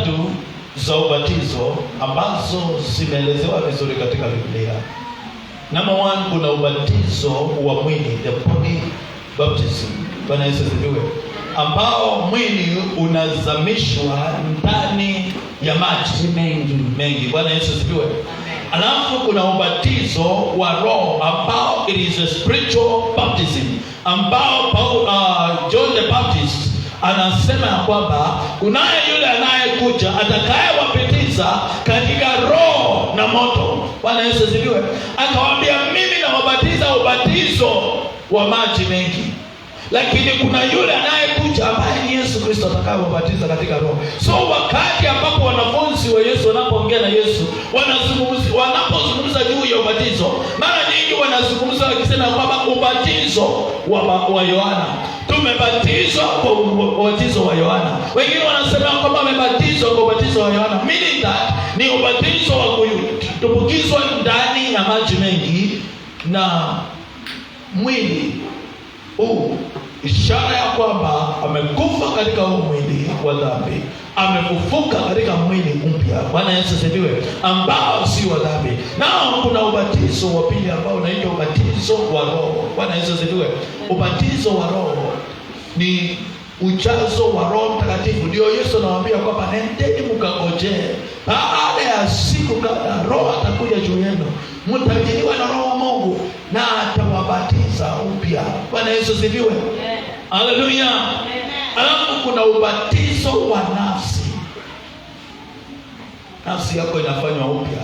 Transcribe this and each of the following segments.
tatu za ubatizo ambazo zimeelezewa vizuri katika Biblia. Number 1, kuna ubatizo wa mwili, the body baptism. Bwana Yesu asifiwe. Ambao mwili unazamishwa ndani ya maji mengi. Bwana Yesu asifiwe. Alafu kuna ubatizo wa roho ambao it is a spiritual baptism, ambao John the Baptist anasema ya kwamba kunaye yule anayekuja atakayewapitiza katika roho na moto. Bwana Yesu asifiwe. Akawaambia, mimi nawabatiza ubatizo wa maji mengi, lakini kuna yule anayekuja ambaye ni Yesu Kristo atakayewabatiza katika roho. So wakati ambapo wanafunzi wa Yesu wanapoongea na Yesu, wanapozungumza juu ya ubatizo, mara nyingi wanazungumza wakisema kwamba ubatizo wa Yohana, tumebatizwa kwa ubatizo wa Yohana. Wengine wanasema kwamba wamebatizwa kwa ubatizo wa Yohana, meaning that ni ubatizo wa kutumbukizwa ndani ya maji mengi na mwili ishara ya kwamba amekufa katika huu mwili wa dhambi, amefufuka katika mwili mpya. Bwana Yesu asifiwe, ambao si wa dhambi. Nao kuna ubatizo wa pili ambao unaitwa ubatizo wa roho. Bwana Yesu asifiwe. Ubatizo wa roho ni ujazo wa Roho Mtakatifu. Ndio Yesu anawaambia kwamba nendeni mkangojee, baada ya siku kadhaa Roho atakuja juu yenu, mtajiliwa na Roho wa Mungu na atawabatiza upya. Bwana Yesu asifiwe. Haleluya. Alafu kuna ubatizo wa nafsi. Nafsi yako inafanywa upya.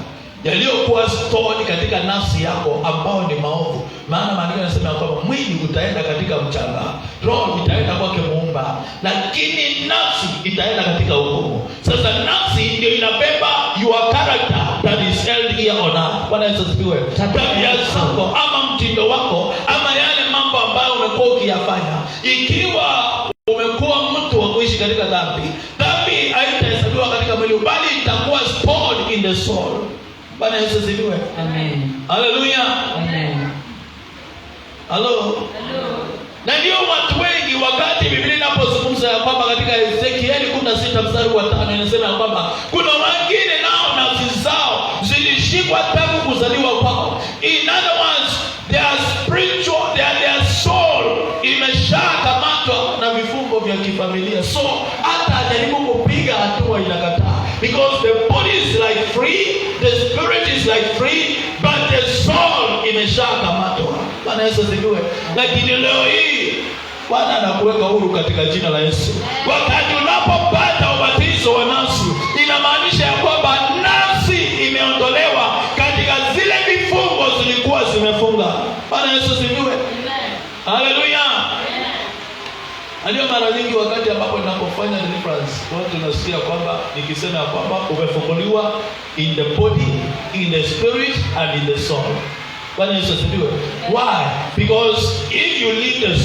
Yaliyokuwa stored katika nafsi yako ambao ni maovu. Maana maandiko yanasema kwamba mwili utaenda katika mchanga, roho itaenda kwake Muumba, lakini nafsi itaenda katika hukumu. Sasa nafsi ndio inabeba your character that is held here on earth. Bwana Yesu asifiwe. Tabia zako ama mtindo wako ama yale mambo ambayo umekuwa ukiyafanya, ikiwa umekuwa mtu wa kuishi katika dhambi, dhambi haitahesabiwa katika mwili, bali itakuwa stored in the soul. Bwana Yesu asifiwe. Amen. Haleluya. Amen. Hello. Na ndio watu wengi, wakati Biblia inapozungumza ya kwamba katika Ezekieli 16 mstari wa 5 inasema ya kwamba kuna wengine nao nafsi zao zilishikwa tangu kuzaliwa kwao. In other words, their spiritual, their soul imeshakamatwa na vifungo vya kifamilia. So hata ajaribu kupiga hatua inakataa, because the body is like free, the spirit is like free, but the soul imeshakamatwa. Bwana Yesu asifiwe. Lakini leo hii Bwana anakuweka huru katika jina la Yesu. Wakati unapopata ubatizo wa nafsi, inamaanisha ya kwamba nafsi imeondolewa katika zile vifungo zilikuwa zimefunga. Bwana Yesu asifiwe. Haleluya. Ndio mara nyingi wakati ambapo ninapofanya deliverance, watu tunasikia kwamba nikisema kwamba umefunguliwa in the body, in the spirit and in the soul. Bwana Yesu asifiwe. Why? Because if you leave the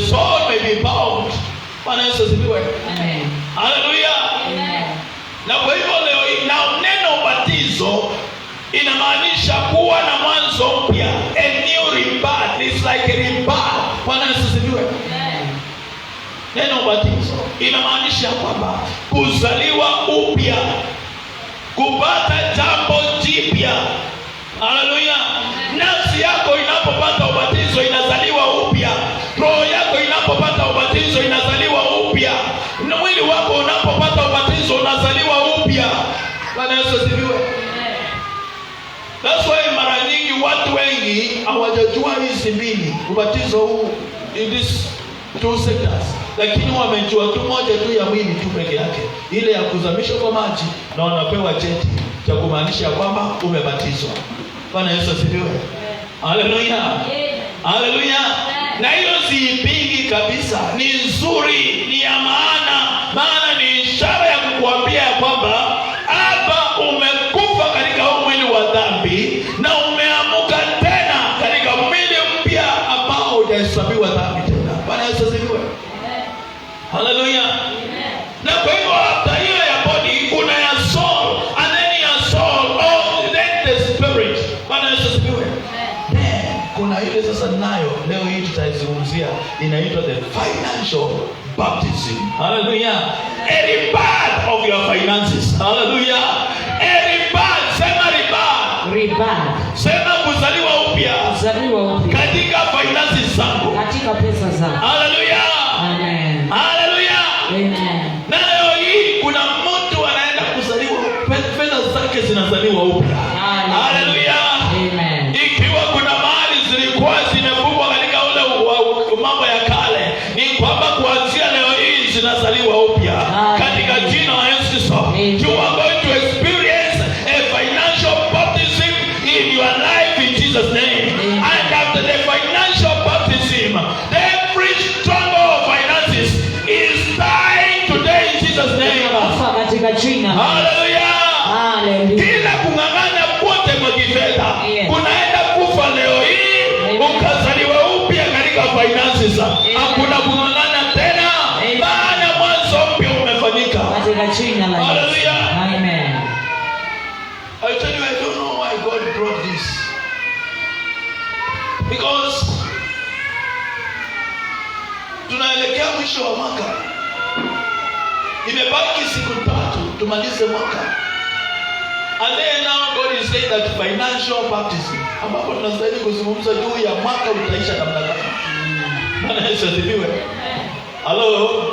soul may be bound. Bwana Yesu asifiwe. Amen. Hallelujah. Amen. Na kwa hivyo leo na neno ubatizo inamaanisha kuwa na mwanzo mpya, a new rebirth. It's like a rebirth. Bwana Yesu asifiwe. Amen. Neno ubatizo inamaanisha kwamba kuzaliwa upya, kupata jambo jipya. Haleluya. Nafsi yako inapopata ubatizo inazaliwa upya. Roho yako inapopata ubatizo inazaliwa upya. Na mwili wako unapopata ubatizo unazaliwa upya. Bwana Yesu asifiwe. That's why mara nyingi watu wengi hawajajua hizi mbili, ubatizo huu in this two sectors. Lakini wamejua tu moja tu ya mwili tu peke yake, ile ya kuzamishwa kwa maji, na wanapewa cheti cha kumaanisha kwamba umebatizwa. Bwana Yesu asifiwe. Haleluya. Haleluya. Na hiyo siipingi kabisa, ni nzuri, ni ya maana ni ishara ya kukuambia kwamba hapa umekufa katika mwili wa dhambi na umeamuka tena katika mwili mpya ambao hujahesabiwa dhambi tena. Bwana Yesu asifiwe. Haleluya. Na kwa hivyo hata hiyo ya body kuna ya soul, and then ya soul, then the spirit. Bwana Yesu asifiwe. Kuna ile sasa nayo leo hii tutaizungumzia, inaitwa the financial baptism. Hallelujah. A rebirth of your financial zake zinazaliwa upya. Haleluya. Amen. Ikiwa kuna mahali zilikuwa zimefungwa katika ule mambo ya kale, ni kwamba kuanzia leo hii zinazaliwa upya katika jina la Yesu Kristo. You are going to experience a financial baptism in your life in Jesus name. And after the financial baptism, every struggle of finances is dying today in Jesus name. Katika jina. Hallelujah. Hallelujah. Kila kung'ang'ana kote kwa kifedha, unaenda kufa leo hii ukazaliwa upya katika finances. Hakuna kung'ang'ana tena, maana mwanzo mpya umefanyika katika jina la Yesu. Hallelujah. Amen. I tell you, I don't know why God brought this, because tunaelekea mwisho wa mwaka. Imebaki siku 3 tumalize mwaka. And then now God is saying that financial baptism, ambapo tunastahili kuzungumza juu ya mwaka utaisha namna gani. Bwana Yesu asifiwe. Hello.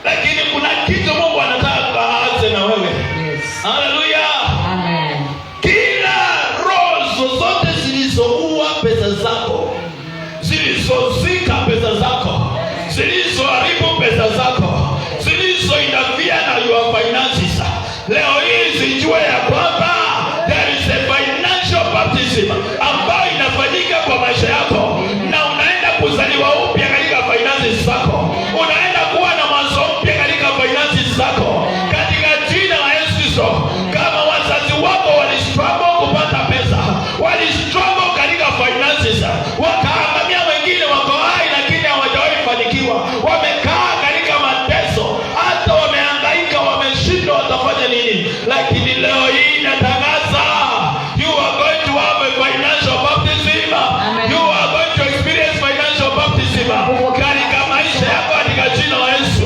Lakini kuna kitu Mungu anataka aanze na wewe. Yes. Hallelujah. Amen. Kila roho zote zilizoua pesa zako, zilizozika pesa zako, zilizoharibu pesa zako, zilizoinafia na your finances, leo hii zijue ya kwamba there is a financial baptism ambayo inafanyika kwa maisha yako, na unaenda kuzaliwa upya katika finances zako. Unaenda kuwa na mwanzo mpya katika finances zako katika jina la Yesu Kristo. Kama wazazi wako walistruggle kupata pesa, walistruggle katika finances, wakaangamia, wengine wako hai lakini hawajawahi fanikiwa, wamekaa katika mateso, hata wamehangaika, wameshindwa watafanya nini. Lakini leo hii natangaza, you are going to have a financial baptism. Amen. You are going to experience financial baptism katika maisha yako katika jina la Yesu.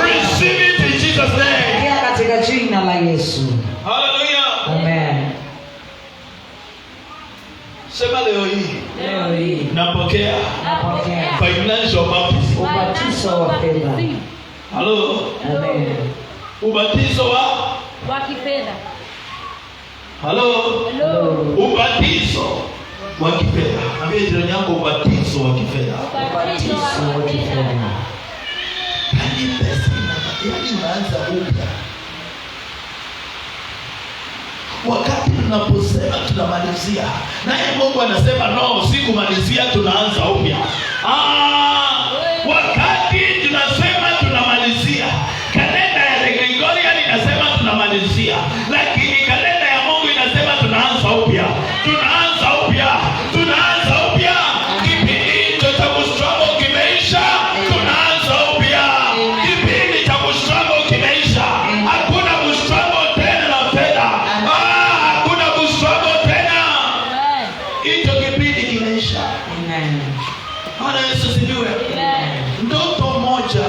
Receive it in Jesus name. Katika jina la Yesu. Hallelujah. Amen. Sema leo hii. Leo hii Napokea financial baptism. ubatizo wa fedha. Hello. Amen. Ubatizo wa kifedha. Hello. Ubatizo wa kifedha. Ambia jirani yako ubatizo wa kifedha. Ubatizo wa kifedha. Yaani pesa unaanza upya. Wakati tunaposema tunamalizia, naye Mungu anasema no, si kumalizia, tunaanza upya. Wakati tunasema tunamalizia, kalenda ya Gregorian inasema tunamalizia, lakini kalenda ya Mungu inasema tunaanza upya. Tunaanza upya. Tunaanza upya. Kipindi hicho cha kustruggle kimeisha, tunaanza upya. Kipindi cha kustruggle kimeisha. Hakuna kustruggle tena na fedha. Hakuna kustruggle tena. Hicho kipindi kimeisha. Amen. Bwana Yesu asifiwe. Ndoto moja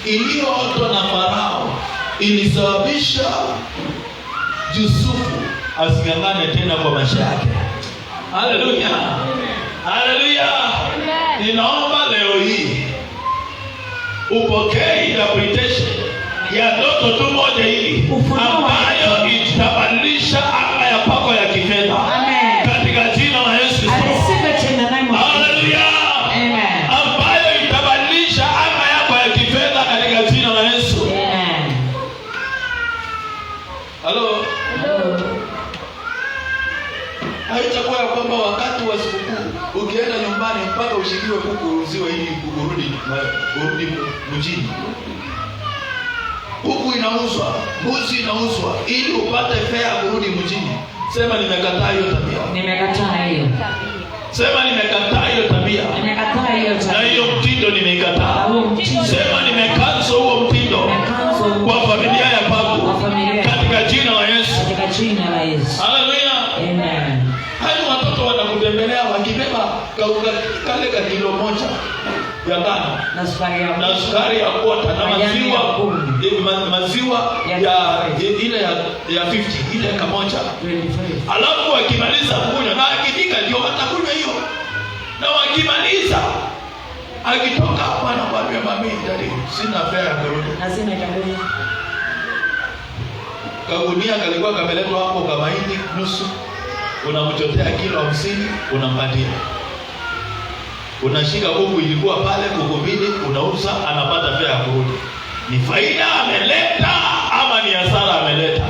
iliyootwa na Farao ilisababisha Yusufu asing'ang'ane tena kwa maisha yake. Haleluya. Haleluya. Ninaomba leo hii upokee interpretation ya ndoto tu moja hii ambayo itabadilisha anga ya pako ya kifedha. Amen. Katika jina la Yesu Kristo. I receive it in the name of Jesus. Haleluya. Amen. Ambayo itabadilisha anga yako ya kifedha katika jina la Yesu. Amen. Hello. Haitakuwa ya kwamba wakati wa sikukuu ukienda nyumbani mpaka ushikiwe kuku uruziwe ili urudi mjini. Kuku inauzwa, mbuzi inauzwa ili upate fare kurudi mjini. Sema nimekataa hiyo tabia. Nimekataa hiyo. Sema nimekataa hiyo tabia. Nimekataa hiyo tabia. Na hiyo mtindo nimeikataa. Sema nimekansel huo mtindo kwa familia ya pangu katika jina la Yesu. Katika jina la Yesu. Haleluya. Amen. Hadi watoto wanakutembelea wakibeba kale ka kilo moja ya ngano na sukari ya kota na maziwa ya ile ya 50 ile kamoja. Alafu wakimaliza kunywa na akifika ndio watakunywa hiyo. Na wakimaliza akitoka hapa na kwambia mami ndani sina fare ya kurudi. Lazima itabidi. kagunia kalikuwa kameletwa hapo kama mahindi nusu, unamchotea kilo 50 unampatia. Unashika kuku ilikuwa pale kuku mbili, unauza, anapata fare ya kurudi. Ni faida ameleta ama ni hasara ameleta?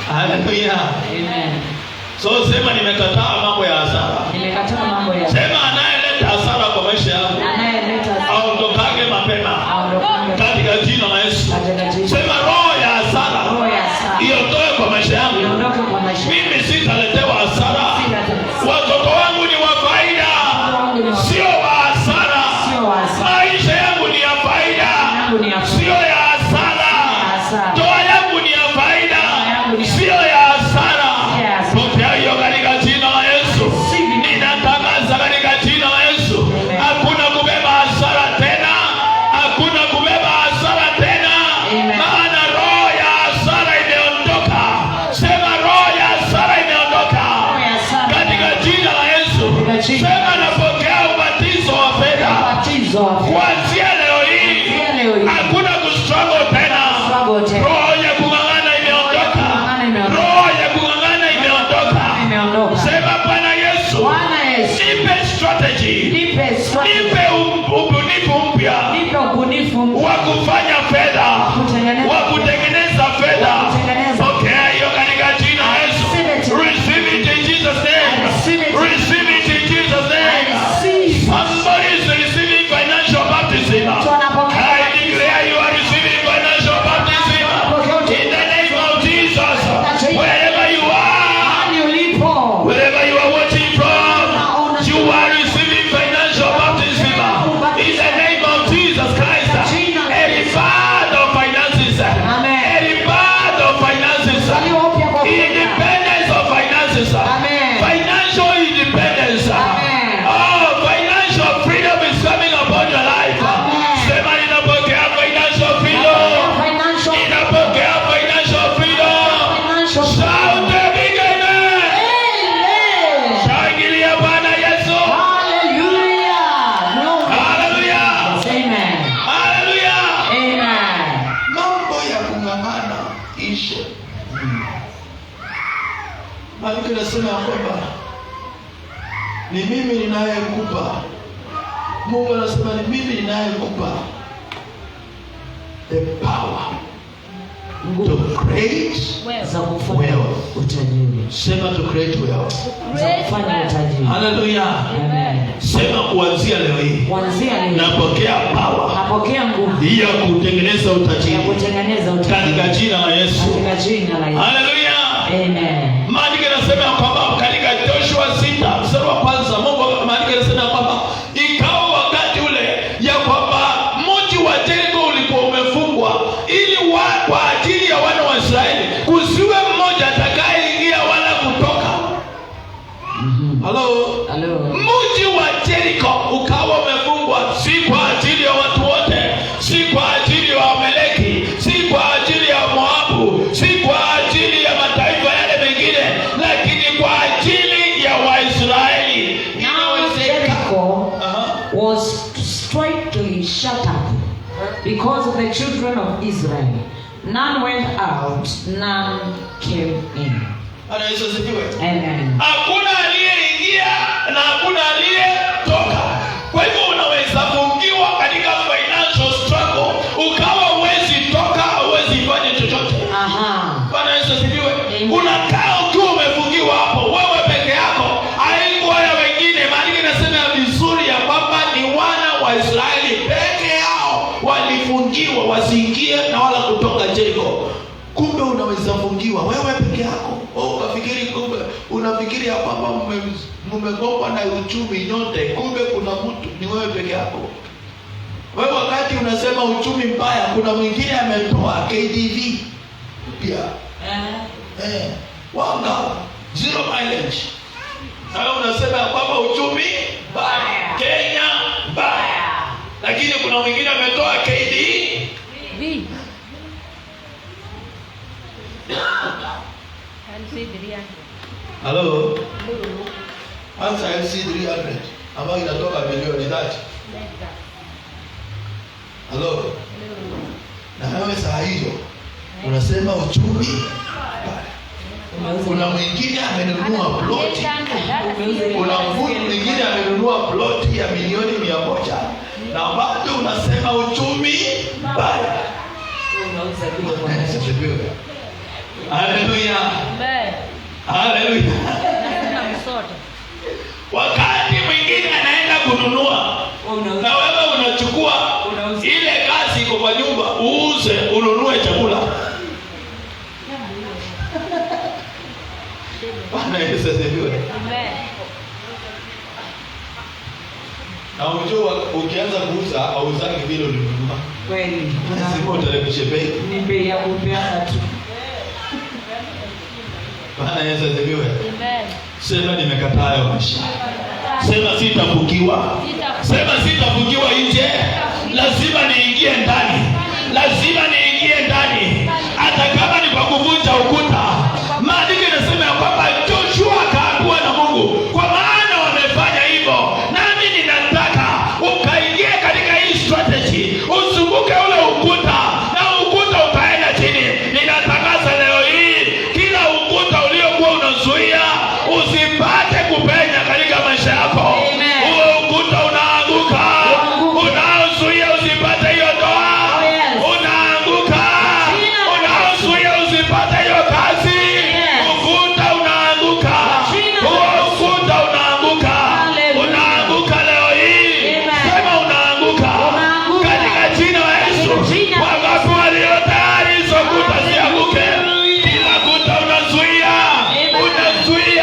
Haleluya. Amen. So sema nimekataa mambo ya hasara. Nimekataa mambo ya hasara. Sema anayeleta hasara kwa maisha yangu Anayeleta hasara aondokage mapema katika jina la Yesu. Sema roho ya hasara iondoe kwa maisha yangu. Mimi sitaletewa hasara. Watoto wangu ni wa faida, sio wa hasara. Maisha yangu ni ya faida, sio ya hasara. Ndoa yangu ni ya faida, sio ya hasara. Pokea hiyo katika jina la Yesu. Ninatangaza katika jina la Yesu, hakuna kubeba hasara tena, hakuna kubeba hasara tena. Maana roho ya hasara imeondoka. Sema roho ya hasara imeondoka katika jina la Yesu. Sema napokea ubatizo wa fedha kuanzia leo hii. Hakuna kustruggle tena. Roho ya kung'ang'ana imeondoka. Roho ya kung'ang'ana imeondoka. Sema Bwana Yesu, nipe strategy, nipe ubunifu mpya wa kufanya fedha, wa kutengeneza fedha. Pokea hiyo katika jina la Yesu. Receive it in Jesus name. Receive it in Jesus name. Somebody is receiving financial baptism. I declare you are receiving financial baptism in the name of Jesus. Wherever you are, wherever you are watching from, you are receiving financial baptism in the name of Jesus Christ. Any part of finances, any part of finances, independence of finances, financial independence. Oh, financial freedom is coming upon your life. Sema ninapokea financial freedom. Ninapokea financial freedom. Shout the big amen. Shangilia Bwana Yesu. Hallelujah. Hallelujah. Mambo ya kung'ang'ana ishe. Maandiko yanasema kwamba ni mimi ninayekupa. Mungu anasema ni mimi ninayekupa the power to create wealth. Sema to create wealth. Hallelujah. Sema kuanzia leo hii napokea power ya kutengeneza utajiri katika jina la Yesu. Hallelujah. Amen. Maandiko yanasema kwamba katika Joshua 6 mstari wa kwanza, Mungu maandiko yanasema kwamba ikawa wakati ule ya kwamba mji wa Jericho ulikuwa umefungwa ili kwa ajili ya wana wa Israeli kusiwe mmoja atakayeingia wala kutoka. Hello. Mji wa Jericho ukawa umefungwa, si kwa ajili ya watu wote, si kwa ajili ya Amaleki, si kwa ajili ya Moabu, si kwa ajili ya mataifa yale mengine, lakini kwa ajili ya Waisraeli. Now Jericho was straightly shut up because of the children of Israel. None went out, none came in. Amen. Hakuna aliyeingia na hakuna aliyetoka. Kwa hivyo unaweza fungiwa katika financial struggle, ukawa huwezi toka, huwezi fanya chochote. Bwana Yesu asifiwe. Unakaa ukiwa umefungiwa hapo, wewe peke yako, haikuwa ya wengine. Maandiko yanasema vizuri ya kwamba ni wana wa Israeli peke yao walifungiwa wasiingie na wala kutoka Jericho. Kumbe unaweza fungiwa wewe peke yako. Unafikiri kumbe unafikiri ya kwamba mmegongwa na uchumi nyote, kumbe kuna mtu ni wewe peke yako. Wewe wakati unasema uchumi mbaya, kuna mwingine ametoa KDV pia. Wanga zero mileage. Na unasema kwamba uchumi mbaya, Kenya mbaya. Lakini kuna mwingine ametoa KDV. Hello. Answer LC 300 ambayo inatoka milioni 30. Sema uchumi. Kuna mwingine amenunua ploti. Kuna mwingine amenunua ploti ya milioni 100. Na bado unasema uchumi mbaya. Haleluya. Haleluya. Wakati mwingine anaenda kununua na wewe unachukua ile kazi iko kwa nyumba, uuze ununue chakula. Bwana Yesu asifiwe. Na unajua ukianza kuuza auzaki vile ulinunua. Kweli. Lazima utalekishe bei. Ni bei ya kupeana tu. Bwana Yesu asifiwe. Amen. Sema nimekataa hayo maisha. Sema sitafukiwa. Sema sitafukiwa nje. Lazima niingie ndani. Lazima niingie ndani. Hata kama ni kwa kuvunja ukuta. Maandiko yanasema ya kwamba Joshua akaambiwa na Mungu, kwa maana wamefanya hivyo, nami ninataka ukaingie katika hii strategy, uzunguke ule ukuta na ukuta utaenda chini. Ninatangaza leo hii, kila ukuta uliokuwa unazuia usipate kupenya katika maisha yako, huo ukuta unaanguka. Unaozuia usipate hiyo ndoa, unaanguka. Unaozuia usipate hiyo kazi, ukuta unaanguka. Huo ukuta unaanguka. Unaanguka leo hii. Sema unaanguka katika jina la Yesu. Wangapi walio tayari hizo kuta zianguke? Kila kuta unazuia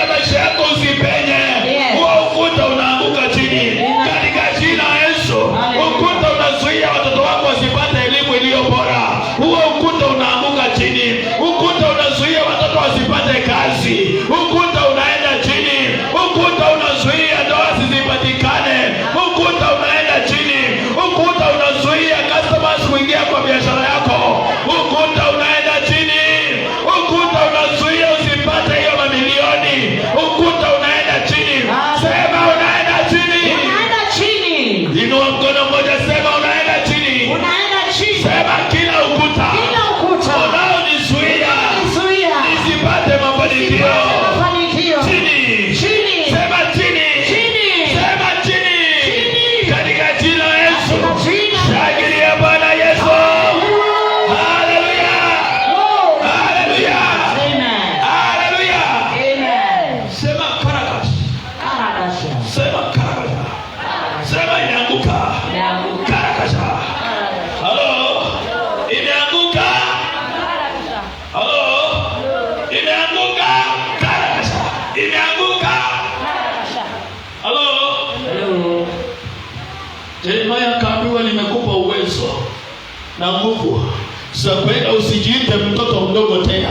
maisha yako usipenye, huo ukuta unaanguka chini katika jina la Yesu. Ukuta unazuia watoto wako wasipate elimu iliyo bora, huo ukuta unaanguka chini. Ukuta unazuia watoto wasipate kazi, ukuta unaenda chini. Ukuta unazuia ndoa zisipatikane, ukuta unaenda chini. Ukuta unazuia customers kuingia kwa biashara yako, ukuta unaenda chini. Ukuta unazuia usipate hiyo mamilioni, ukuta unaenda chini. Sema unaenda chini. Unaenda chini. Inua mkono mmoja, sema unaenda chini. Unaenda chini. Sema kila ukuta unaonizuia nisipate mafanikio chini. Sema chini. Sema chini. Katika jina la Yesu. Shangilia Bwana Yesu. Haleluya. Haleluya. Haleluya. Sema karakash. Sema karakash. Sema inaanguka. Karakasha. Halo. Imeanguka. Halo. Imeanguka. Karakasha. Imeanguka. Halo. Yeremia akaambiwa nimekupa uwezo na nguvu za kwenda, usijiite mtoto mdogo tena.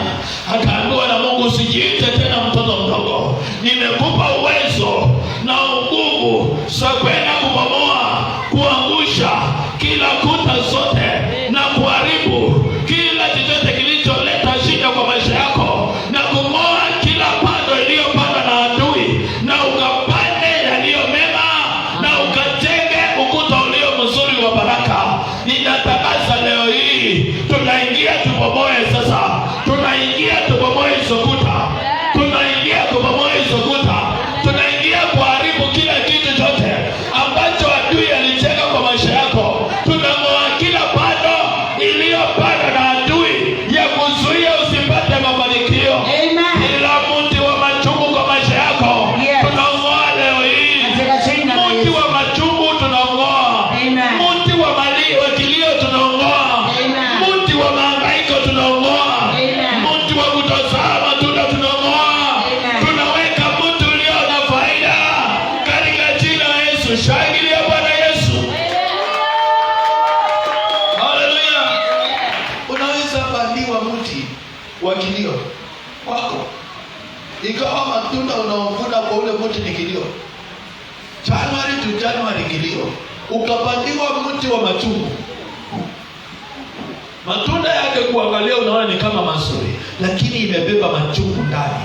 Akaambiwa na Mungu, usijiite tena mtoto mdogo. Nimekupa uwezo na nguvu za kwenda kubomoa, kuangusha kila kuta zote na kuharibu kila chochote kilicholeta shida kwa maisha yako, na kumoa kila pando iliyopandwa na adui, na ukapande yaliyo mema, na ukajenge ukuta ulio mzuri wa baraka. Ninatangaza leo hii, tunaingia tubomoe sasa. Tunaingia tubomoe hizo kuta. Tunaingia kubomoa hizo kuta. Tunaingia kuharibu kila kitu chote ambacho adui alijenga kwa maisha yako. Tunang'oa kila pando iliyopandwa na adui ya kuzuia usipate mafanikio. Kila mti wa machungu kwa maisha yako tunang'oa leo hii. Mti wa machungu tunang'oa. Mti wa kilio tunang'oa. Mti wa mahangaiko tunang'oa. Mti wa kutozaa matunda tunang'oa. Tunaweka mti ulio na faida katika jina la Yesu. Shangilia Bwana Yesu. Haleluya. Unaweza bandiwa mti wa kilio wako, ikawa matunda unaovuna kwa ule mti ni kilio. Januari to Januari kilio. Ukabandiwa mti wa machungu, matunda yake kuangalia unaona ni kama mazuri, lakini imebeba machungu ndani.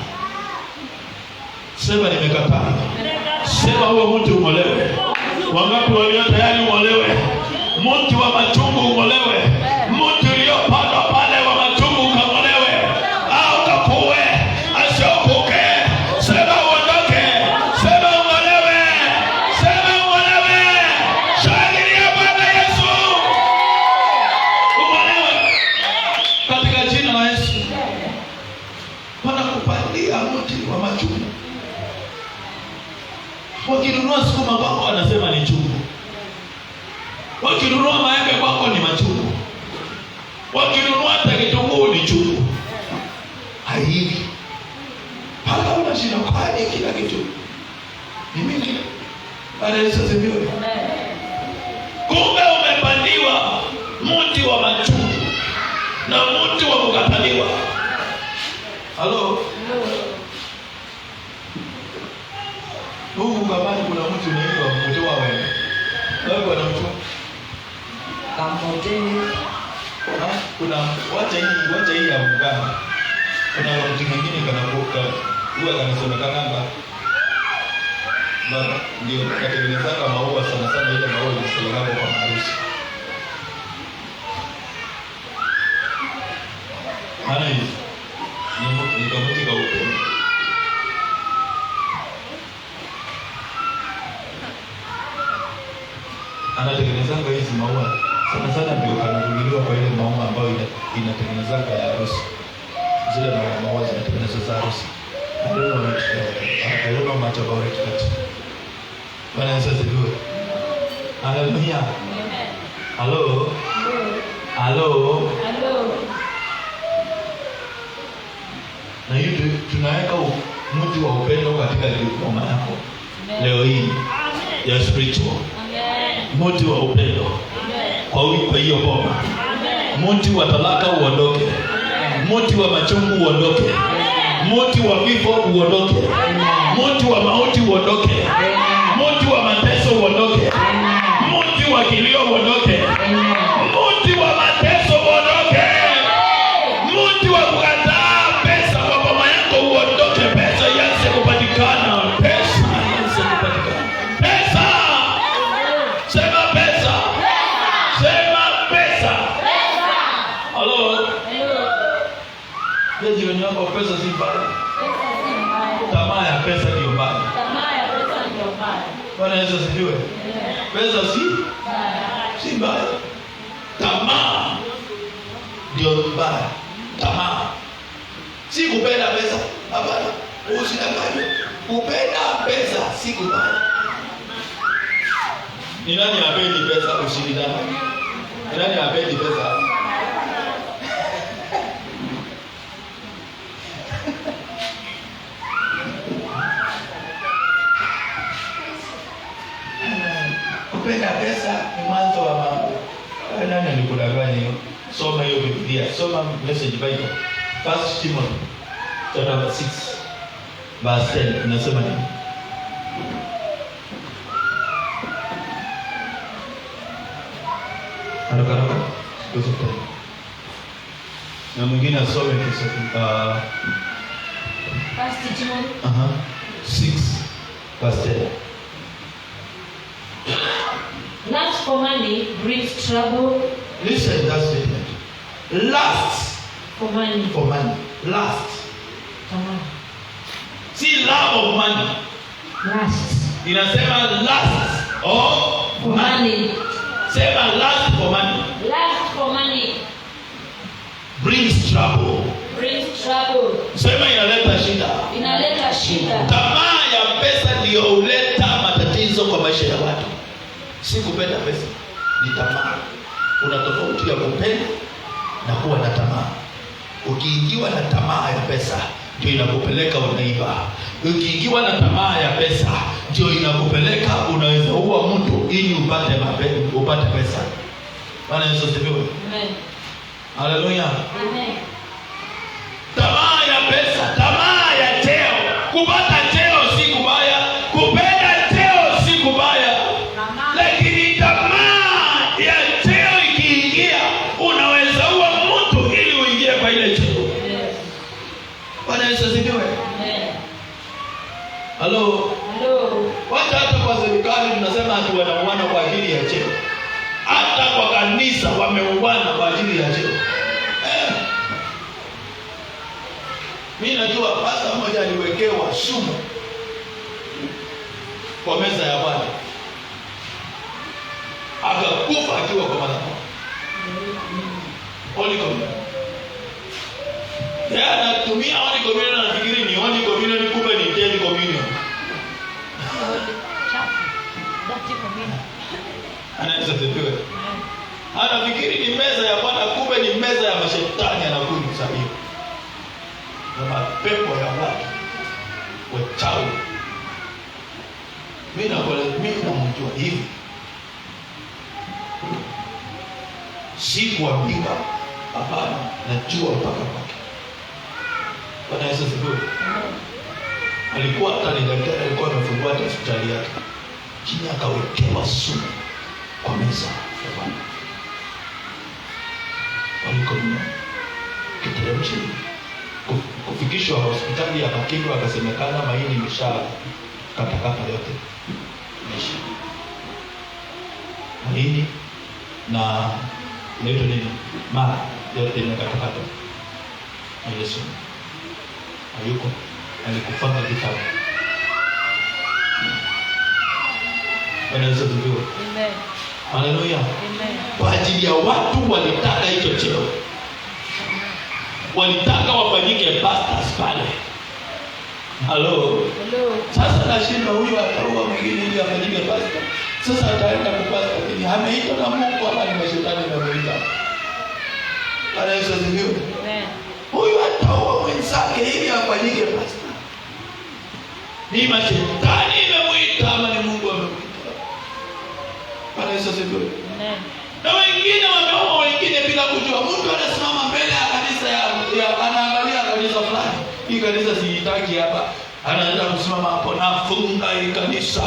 Sema nimekataa. Sema huo mti umolewe. Wangapi walio tayari umolewe? Mti wa machungu umolewe. Mti uliopandwa pale wa machungu ukamolewe. Wakinunua sukuma kwako wanasema ni chungu. Wakinunua maembe kwako ni machungu. Wakinunua hata kitunguu ni chungu. Haivi. Paka unashinda kwani kila kitu ni mingi. Bwana Yesu asifiwe. Kumbe umepandiwa mti wa machungu na mti wa kukataliwa. Halo? Mungu kabani kuna mtu unaitwa mti wa wewe. Wewe bwana mtu. Kamote. Kuna wacha hii ya mganga. Kuna mtu mwingine kanapoka huwa kanasemekana kwamba baba ndio katengeneza maua sana ile maua inaselekana kwa harusi. Hana hivi. Ni kamuti kwa upendo. Anatengeneza hizi maua sana ndio kanarudiwa kwa ile maua ambayo inatengeneza ya harusi. Zile maua zinatengenezwa za harusi. I don't know much about it, but Bwana Yesu asifiwe. Haleluya. Hello. Hello. Na hivi tunaweka mti wa upendo katika boma yako leo hii ya spiritual. Mti wa upendo kwa hiyo boma. Mti wa talaka uondoke. Mti wa machungu uondoke. Mti wa vifo uondoke. Mti wa mauti uondoke. Mti wa mateso uondoke. Mti wa kilio uondoke. Mti wa mateso uondoke. Mti wa kukataa pesa kwa boma yako uondoke. Pesa ianze kupatikana. Pesa ianze kupatikana. Pesa. Sema pesa. Sema pesa. Hello. Yeye jirani yako pesa si mbaya. Tamaa ya pesa ndio mbaya. Bwana Yesu asifiwe. Pesa si mbaya. Tamaa ndio mbaya. Tamaa. Si kupenda pesa. Hapana. Usidanganywe. Kupenda pesa si kubaya. Ni nani hapendi pesa? Usidanganywe. Ni nani hapendi pesa? Kupenda pesa ni mwanzo wa mambo. Nani alikudanganya hiyo? Soma hiyo Biblia. Soma Message Bible. 1 Timothy chapter 6 verse 10 inasema nini? Haraka. Na mwingine asome Kiswahili. 1 Timothy 6 verse 10. Lust for money brings trouble. Listen, that statement. Lust For money. Lust. See, love of money. Lust. Inasema lust of money. Sema lust for money. Lust for money brings trouble. Sema inaleta shida. Tamaa ya pesa ndio huleta matatizo kwa maisha ya watu. Si kupenda pesa, ni tamaa. Kuna tofauti ya kupenda na kuwa na tamaa. Ukiingiwa na tamaa ya pesa ndio inakupeleka unaiba. Ukiingiwa na tamaa ya pesa ndio inakupeleka unaweza uwa mtu ili upate pesa. Bwana Yesu asifiwe. Amen. Haleluya. Amen. Tamaa ya pesa, tamaa ya cheo. Kupata cheo si kubaya, kupenda cheo si kubaya. Lakini tamaa ya cheo ikiingia, unaweza uwa mtu ili uingie kwa ile cheo. Bwana Yesu asifiwe. Hello. Hata kwa serikali tunasema ati wanauana kwa ajili ya cheo. Hata kwa kanisa wameuana kwa ajili ya cheo. Mimi najua pasta mmoja aliwekewa sumu kwa meza ya Bwana. Akakufa akiwa kwa madhabahu. Holy Communion. Anatumia Holy Communion, anafikiri ni Holy Communion, kumbe ni Dead Communion. Anaweza kupewa. Anafikiri ni meza ya Bwana, kumbe ni meza ya mashetani anakunywa sabio. Na mapepo ya watu wachawi. Mimi namjua hivi. Sikuambiwa, hapana, najua mpaka kwake. Bwana Yesu asifiwe. Alikuwa hata ni daktari, alikuwa amefungua hospitali yake. Chini akawekewa sumu kwa meza ya Bwana. Walikonia kiteremshi kufikishwa hospitali ya Makindu, akasemekana maini imesha katakata yote. Mesha maini na inaitwa nini? Mara yote imekatakata. Yesu hayuko, alikufanga kitabu. Bwana Yesu asifiwe. Amen. Haleluya. Amen. Kwa ajili ya watu walitaka hicho cheo. Walitaka wafanyike pastors pale. Hello. Sasa nashinda huyu ataua mwingine ili afanyike pastor. Sasa ataenda kupasta nini? Ameitwa na Mungu ama ni mashetani anamuita? Bwana Yesu asifiwe. Amen. Huyu ataua mwenzake ili afanyike pastor. Ni mashetani amemuita ama ni Mungu amemuita? Bwana Yesu asifiwe. Amen. Na wengine wameoa wengine bila kujua. Mtu anasimama mbele ya kanisa ya anaangalia kanisa fulani. Hii kanisa sihitaki hapa. Anaenda kusimama hapo, nafunga hii kanisa.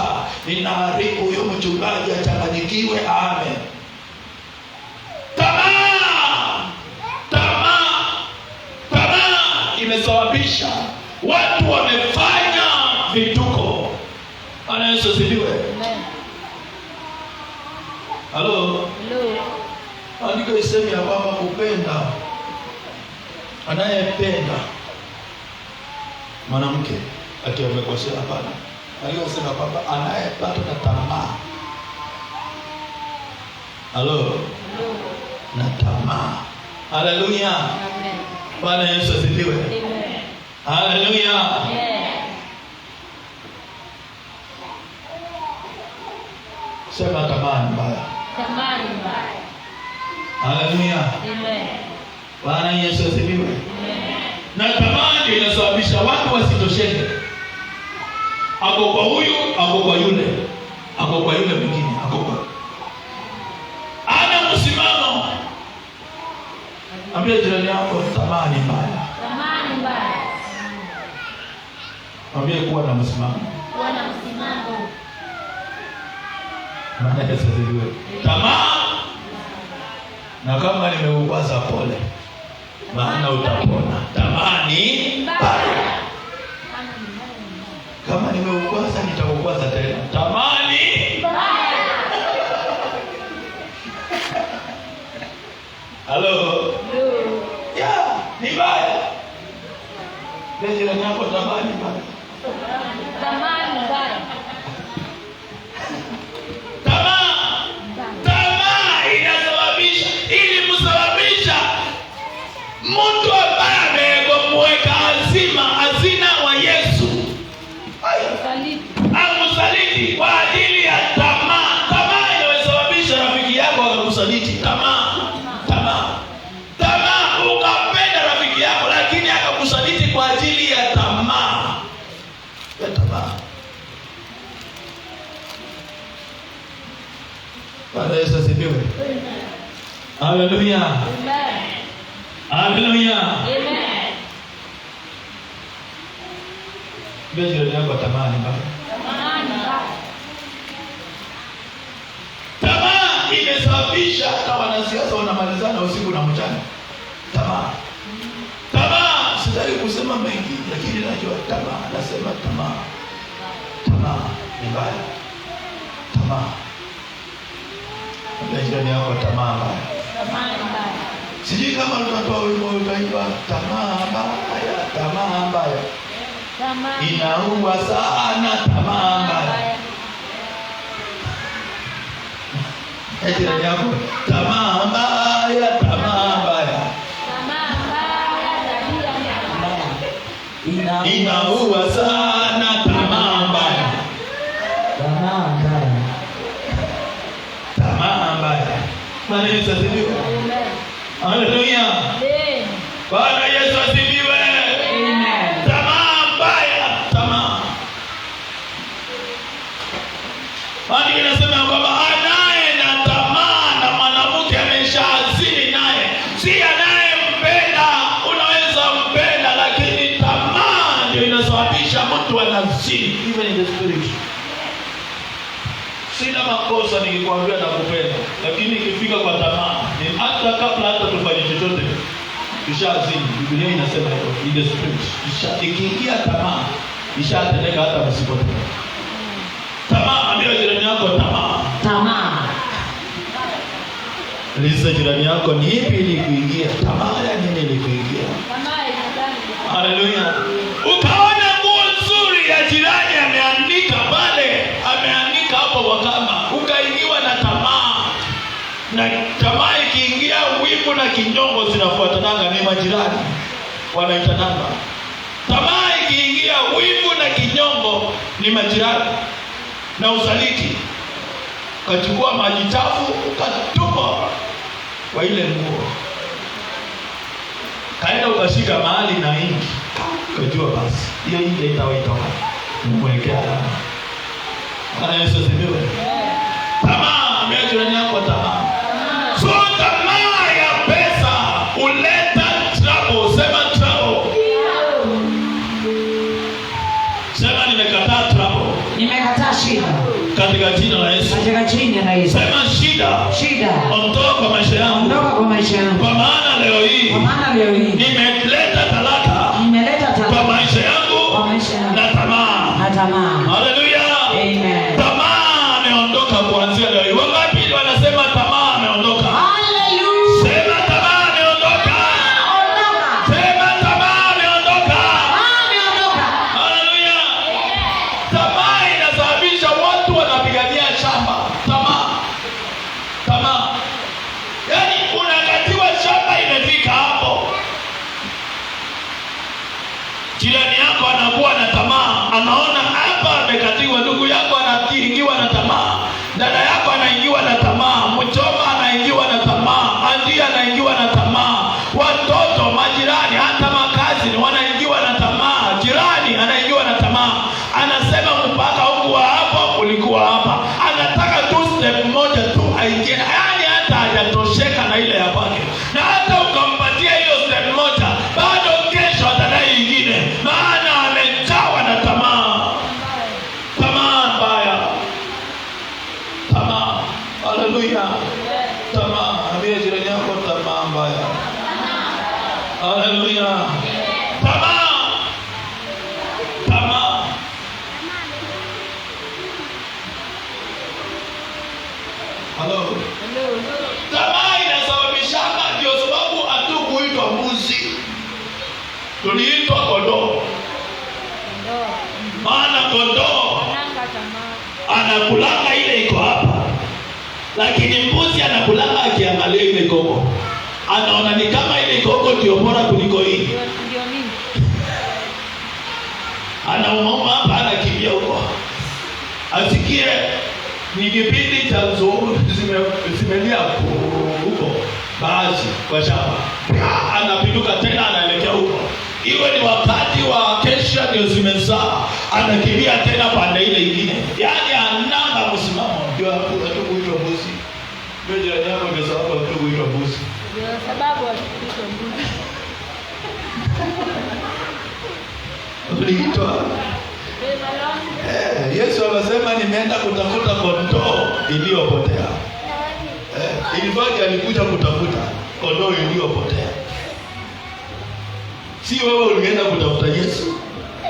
Ninaharibu huyo mchungaji achanganyikiwe. Amen. Tamaa imesababisha watu wamefanya vituko. Bwana Yesu asifiwe. Amen. Hello. Andiko isemi ya kwamba kupenda, anayependa mwanamke ati amekosea. Hapana. Andiko isemi kwamba anayepata na tamaa. Hello. Na tamaa. Haleluya. Amen. Bwana Yesu asifiwe. Amen. Haleluya. Amen. Sema tamaa ni mbaya. Tamaa ni mbaya. Haleluya. Amen. Bwana Yesu asifiwe. Amen. Na tamaa ndio inasababisha watu wasitosheke. Ako kwa huyu, ako kwa yule, ako kwa yule mwingine, ako kwa ana msimamo. Ambia jirani yako tamaa ni mbaya. Tamaa ni mbaya. Ambia kuwa na msimamo. Kuwa na msimamo. Maana Yesu asifiwe. Tamaa, na kama nimeukwaza pole, maana utapona. Tamaa ni mbaya. Kama nimeukwaza nitaukwaza tena. Tamaa ni mbaya. Hello. Yeah, ni mbaya. Jirani yako tamaa ni mbaya. Tamaa ni mbaya. Tamaa inasababisha, ili msababisha mtu ambaye amegomweka hazina wa Yesu amsaliti kwa ajili ya tamaa. Tamaa inasababisha rafiki yako akakusaliti. Tamaa. Ukapenda rafiki yako lakini akakusaliti kwa ajili ya tamaa. Bwana Yesu asifiwe. Haleluya. Amen. Haleluya. Amen. Ndio jirani yako tamaa ni mbaya. Tamaa ni mbaya. Tamaa imesababisha hata wanasiasa wanamalizana usiku na mchana. Tamaa. Sitaki kusema mengi lakini najua tamaa. Nasema tamaa. Tamaa ni mbaya. Tamaa. Ndio jirani yako tamaa mbaya. Tamaa ni mbaya. Sijui kama utatoa wimbo utaimba tamaa mbaya, tamaa mbaya. Tamaa Inaua sana tamaa mbaya. Jirani yako tamaa mbaya, tamaa mbaya. Tamaa mbaya, tabia mbaya. Inaua sana tamaa mbaya. Tamaa Bwana Yesu asifiwe. Amen. Haleluya. Amen. Bwana Yesu asifiwe. Amen. Tamaa mbaya, tamaa. Bali inasema kwamba anaye na tamaa na mwanamke ameshaazini naye. Si anayempenda, unaweza mpenda, lakini tamaa ndio inasababisha mtu anazini, even in the spirit. Sina makosa nikikwambia nakupenda, lakini ikifika kwa tamaa, ni hata kabla hata tufanye chochote, tushazini. Biblia inasema hivyo, in the spirit. Ikiingia tamaa, ishatendeka hata msipote. Tamaa, ambia jirani yako tamaa. Tamaa. Lisa jirani yako, ni ipi ilikuingia? Tamaa ya nini ilikuingia? Tamaa inadhani. Haleluya. Ukaona nguo nzuri ya jirani ameandika pale, ameandika hapo kwa kama, ukaingiwa na tamaa. Na tamaa ikiingia, wivu na kinyongo zinafuatananga, ni majirani wanaitananga. Tamaa ikiingia, wivu na kinyongo ni majirani. Na usaliti, ukachukua maji chafu ukatupa kwa ile nguo, kaenda ukashika mahali na ingi, ukajua basi hiyo ingi itawaitoka, umwekea alama. Bwana Yesu asifiwe. Tamaa, ambia jirani yako tamaa. So tamaa ya pesa huleta trouble. Sema trouble. Sema nimekataa trouble. Nimekataa shida. Katika jina la Yesu. Katika jina la Yesu. Sema shida. Shida. Ondoka kwa maisha yangu. Ondoka kwa maisha yangu. Kwa maana leo hii. Kwa maana leo hii. Nimeleta talaka. Nimeleta talaka. Kwa maisha yangu. Kwa maisha yangu. Na tamaa. Na tamaa. Haleluya. Amen. Tamaa ameondoka kuanzia leo hii. Wangapi wanasema tamaa ameondoka? Hallelujah. Sema tamaa ameondoka. Ondoka. Sema tamaa ameondoka. Ameondoka. Haleluya. Tamaa inasababisha watu wanapigania shamba. Tamaa. Tamaa. Yaani unakatiwa shamba, imefika hapo. Jirani yako anakuwa na tamaa, anaona hapa amekatiwa. Ndugu yako anaingiwa na tamaa, dada yako anaingiwa na tamaa, mchoma anaingiwa na tamaa, andi anaingiwa na tamaa, watoto, majirani, hata makazi ni wanaingiwa na tamaa. Jirani anaingiwa na tamaa, anasema mpaka huku wa hapo ulikuwa hapa, anataka tu step moja tu aingie, yaani hata hajatosheka na ile ya kwake, na hata ukampatia hiyo step moja, bado kesho atadai ingine, maana amejawa na tamaa. Tamaa mbaya. Tamaa. Haleluya. Tamaa. Ambia jirani yako tamaa mbaya. Haleluya. Tamaa. Tamaa. Halo. Tamaa inasababishana, ndio sababu hatukuitwa mbuzi, tuliitwa kondoo. Maana kondoo anakulanga ile iko hapa, lakini mbuzi anakulanga akiangalia ile koko, anaona ni kama ile koko ndio bora kuliko hii. Anauma hapa, anakimbia huko, asikie ni kipindi cha nzuri zimelia huko basi kwa shamba, anapinduka tena anaelekea huko. Iwe ni wakati wa kesha ndio zimezaa, anakimbia tena pande ile ingine, yaani ananga msimamo. Ndio hatukuitwa mbuzi. Ndio jirani yako ndio sababu hatukuitwa mbuzi. Ndio sababu hatukuitwa mbuzi. Tuliitwa. Yesu anasema nimeenda kutafuta kondoo iliyopotea. Ilibaki alikuja kutafuta kondoo iliyopotea. Si wewe ulienda kutafuta Yesu.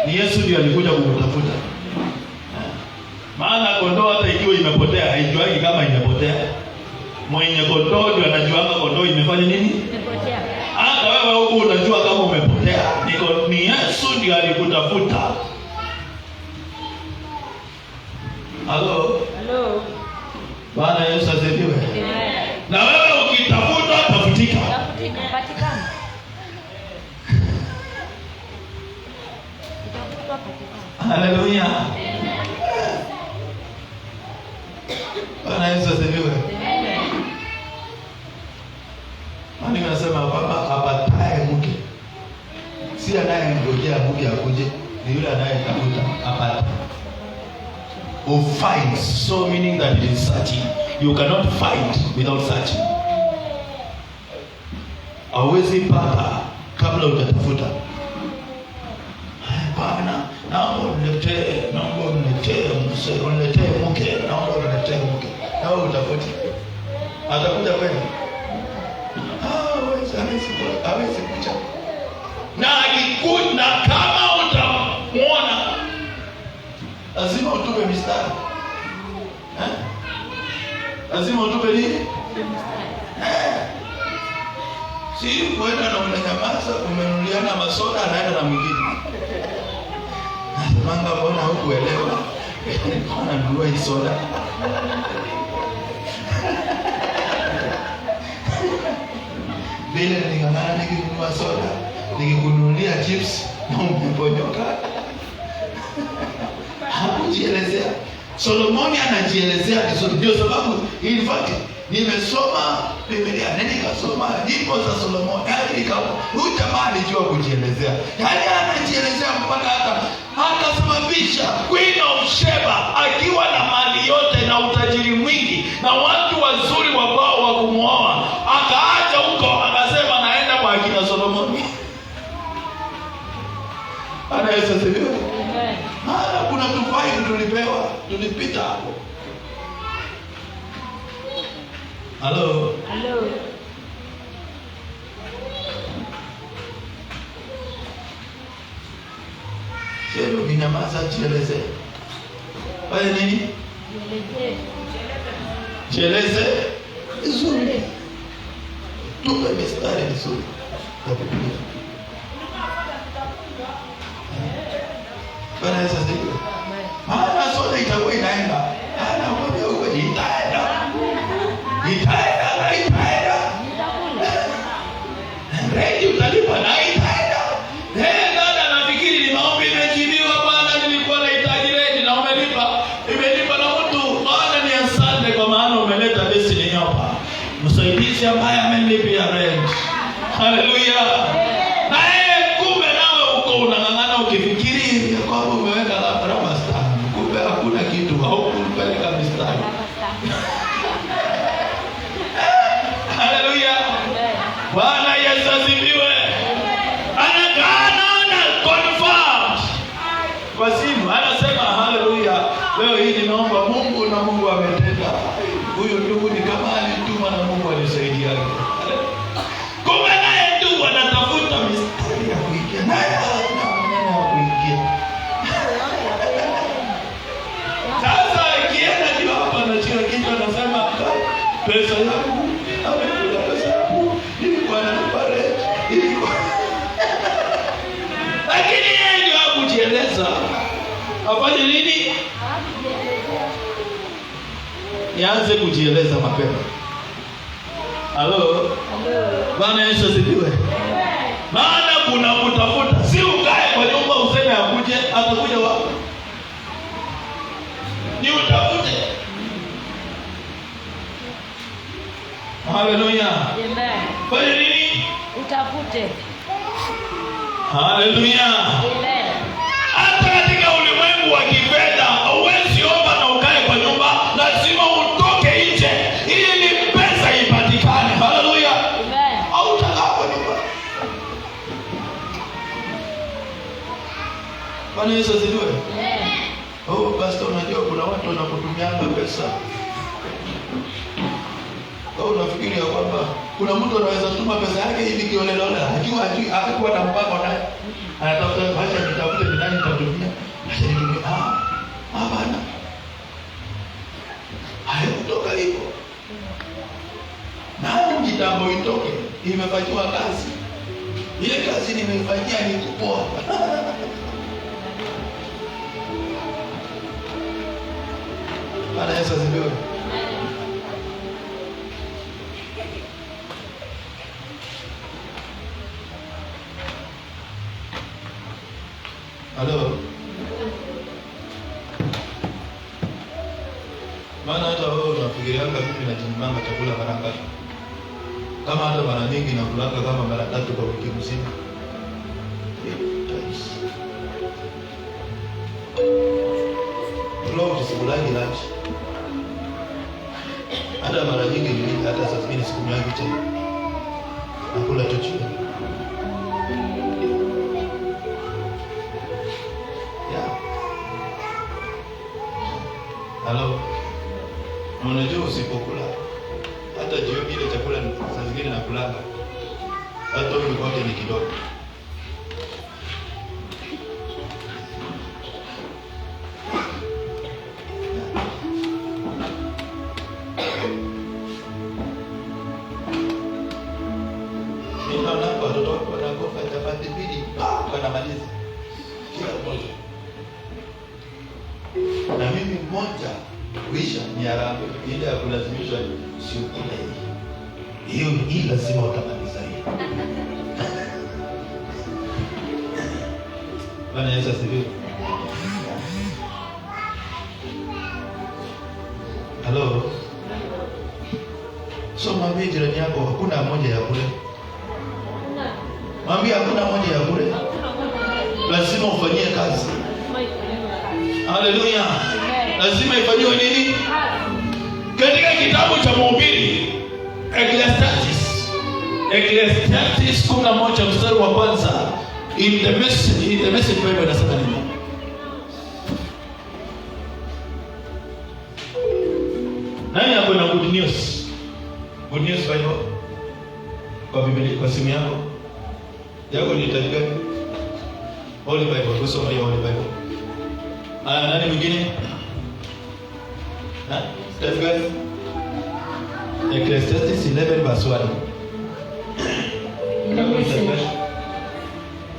Ni Yesu ndiye alikuja kukutafuta. Maana kondoo hata ikiwa imepotea haijuagi kama imepotea. Mwenye kondoo ndio anajuanga kondoo imefanya nini? Imepotea. Hata wewe huko unajua kama umepotea. Ni Yesu ndiye alikutafuta. Halo. Halo. Bwana Yesu asifiwe. Amen. Na wewe ukitafuta tafutika. Tafutika, patikana. Haleluya. Bwana Yesu asifiwe. akuja ni yule anayetafuta apate. Who finds, so meaning that it is searching. You cannot find without searching. Hauwezi pata kabla hujatafuta. Bwana, naomba uniletee mke, na wewe utafuta. Atakuja kweli? Hawezi kuja. Na akikuja, kama utamuona, lazima utupe mistari. Lazima utupe nini? Si kwenda na unanyamaza, umenuliana masoda, anaenda na mwingine. Nasemanga mbona hukuelewa? Mbona nunua hii soda? Vile ningangana nikinunua soda, nikikununulia chips na umeponyoka. Hakujielezea. Solomoni anajielezea vizuri. Ndio sababu in fact nimesoma Biblia, nikasoma nyimbo za Solomoni. Huyu jamaa alijua kujielezea. Yaani anajielezea mpaka hata akasababisha Queen of Sheba akiwa na mali yote na utajiri mwingi na watu wazuri wabao wa kumuoa, akaacha huko akasema naenda kwa akina Solomoni. Anaweza sivyo? Maana kuna tufai tulipewa, tulipita hapo. Hello. Sio kinyamaza, jieleze. Wewe nini? Jieleze. Vizuri. Tupe mistari vizuri. Bwana Yesu asifiwe. Maana sote itakuwa inaenda. Anakuja huko itaenda. Ready utalipa na itaenda. Dada nafikiri ni maombi imejibiwa. Bwana nilikuwa nahitaji ready na umelipa. Imelipa na mtu. Bwana ni asante kwa maana umeleta destiny hapa. Msaidizi ambaye amenilipia rent. Haleluya. Na kumbe nawe uko unang'ang'ana ukifikiri ya kwamba umeweka rubber stamp. Kumbe hakuna kitu, haukupeleka mistari. Haleluya. Bwana Yesu asifiwe. Anaona confirmed. Kwa simu anasema haleluya. Leo hii ninaomba Mungu na Mungu ametenda. Huyo ndugu ni kama alituma na Mungu alisaidia. Kumbe naye ndugu anatafuta mistari ya kuingia. Naye kuingia. Sasa akienda ndio hapa na chira kitu anasema pesa yangu. Lakini yeye ndio hakujieleza. Afanye nini? Nianze kujieleza mapema. Halo? Bwana Yesu asifiwe. Maana kuna kutafuta. Si ukae kwa nyumba useme akuje, atakuja wapi? Ni utafute. Haleluya. Amen. Fanya nini? Utafute. Haleluya. Amen. Hata katika ulimwengu wa kifedha huwezi omba na ukae kwa nyumba, lazima utoke nje ili pesa ipatikane. Haleluya. Amen. Au utakaa kwa nyumba. Bwana Yesu asifiwe. Amen. Oh, pastor, unajua kuna watu wanakutumianga pesa. Kwa unafikiri ya kwamba kuna mtu anaweza tuma pesa yake hivi kiolela akiwa hakuwa na mpango naye. Anatafuta acha nitafute ni nani nitatumia. Acha nitumie. Hapana. Haikutoka hivyo. Na kitambo itoke, imefanywa kazi. Ile kazi nimefanyia ni kupoa. Bwana Yesu asifiwe. Halo. Maana hata wewe unafikirianga mimi najinyimanga chakula mara ngapi? Kama hata mara nyingi nakula kama mara 3 kwa wiki mzima. Leo tusikulagi lunch. Hata mara nyingi ni hata saa zingine sikumlagi tena. Nakula tu chini. Halo. Unajua usipokula hata jioni ile chakula saa zingine nakulanga. Hata hiyo kote ni kidogo. Wanamaliza kila mmoja, na mimi mmoja kuisha ni harambee ile ya kulazimishwa siukule hiyo hii lazima utamaliza hiyo. Bwana Yesu asifiwe. Hello. So mwambie jirani yako hakuna moja ya kule. Mwambie hakuna moja ya kule. Lazima ufanyie kazi. Haleluya. Lazima ifanywe nini? Katika kitabu cha Mhubiri Ecclesiastes 11 mstari wa kwanza, in the message Bible inasema nini? Nani ako na good news? Good news Bible kwa Biblia, kwa simu yako. Yako ni taji gani? Holy Bible, kusoma hiyo Holy Bible. Nani mwingine? Taji gani? Ecclesiastes 11 verse 1.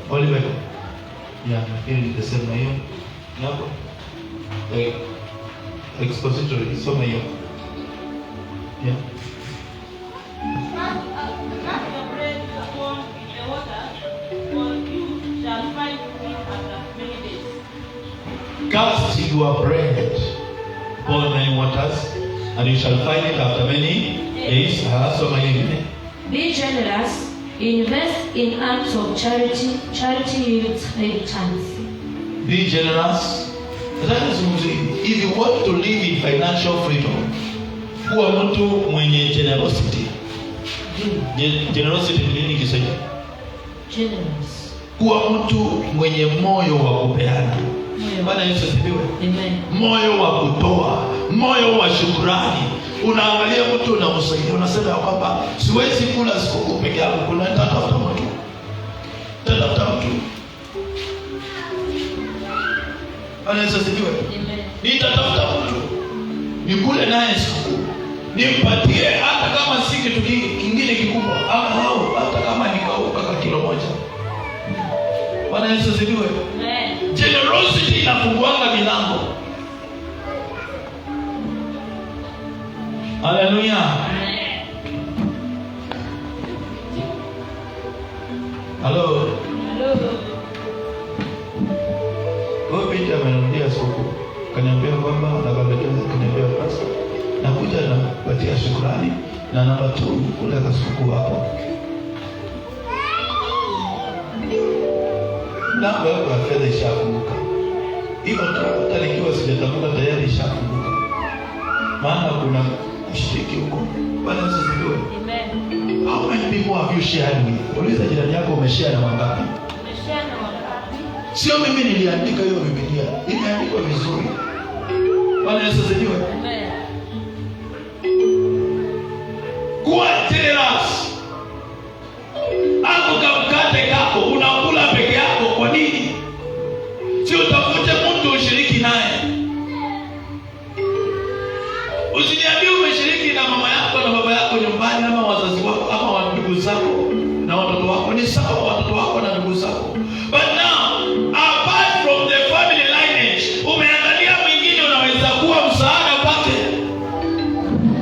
Holy Bible. Nafikiri nitasema hiyo. Hapo. Expository, soma hiyo. Yeah. Cast your bread upon many waters, and you shall find it after many days. Be generous, invest in acts of charity. Charity yields returns. Be generous. That is, if you want to live in financial freedom, kuwa mtu mwenye generosity. Generosity ni nini kisaidia? Generous. Kuwa mtu mwenye moyo wa kupeana. Bwana Yesu asifiwe. Amen. Moyo wa kutoa, moyo wa shukrani. Unaangalia mtu unamsaidia, unasema ya kwamba siwezi kula siku peke yangu, kuna nitatafuta mtu. Bwana Yesu asifiwe. Amen. Nitatafuta mtu nikule naye siku, nimpatie hata kama si kitu kingine kikubwa, au hata kama nikauka kwa kilo moja. Bwana Yesu asifiwe. Amen. Generosity inafunguanga milango. Haleluya. Hello. Wewe binti ameniambia siku, kaniambia kwamba kaniambia pasta, nakuja na kupatia shukrani na namba tu kule kwa siku hapo. Namba yako ya fedha ishafunguka. Hiyo hata nikiwa sijatamka tayari ishafunguka. Maana kuna ushiriki huko. Bwana Yesu asifiwe. Amen. How many people have you shared with? Uliza jirani yako umeshare na wangapi? Umeshare na wangapi? Sio mimi niliandika hiyo Biblia. Imeandikwa vizuri. Bwana Yesu asifiwe. Amen. Kuwa generous. Hapo kamkate kako unakula peke yako kwa nini? Sio utafute mtu ushiriki naye. Usiniambie umeshiriki na mama yako na baba yako nyumbani ama wazazi wako ama ndugu zako na watoto wako. Ni sawa watoto wako na ndugu zako. But now, apart from the family lineage, umeangalia mwingine unaweza kuwa msaada kwake.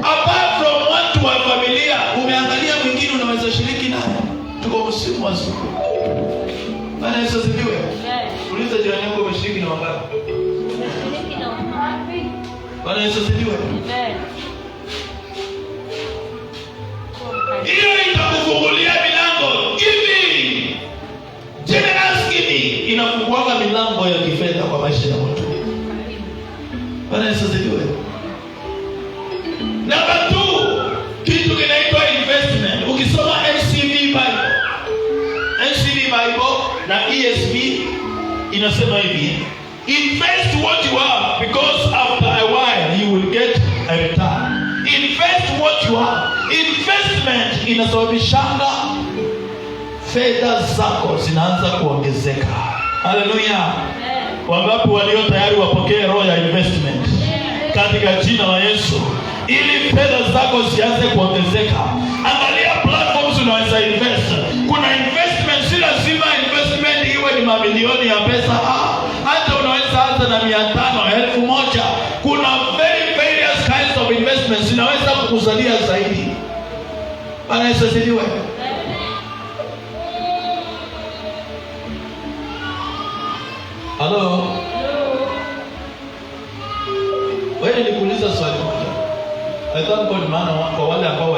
Apart from watu wa familia, umeangalia mwingine unaweza shiriki naye. Tuko msimu wa siku. Bwana Yesu asifiwe. Uliza jirani yako umeshiriki na wangapi? Umeshiriki na wangapi? Bwana Yesu asifiwe. Amen. Hiyo itakufungulia milango. Giving. Generous giving inafunguanga milango ya kifedha kwa maisha ya mtu. Bwana Yesu asifiwe. Number 2, kitu kinaitwa investment. Ukisoma NCV Bible na ESV inasema hivi, invest what you have because after a while you will get a return. Invest what you have. Investment inasababishanga fedha zako zinaanza kuongezeka. Haleluya. Wangapi walio tayari wapokee roho ya investment katika jina la Yesu, ili fedha zako zianze kuongezeka? Angalia platforms unaweza invest. Kuna investment, si lazima investment iwe ni mamilioni ya pesa. Hata unaweza anza na 500, 1000. Kuna various kinds of investments zinaweza kukuzalia zaidi. Bwana Yesu asifiwe. Hello. Wewe nikuuliza swali moja. I thank God maana kwa wale ambao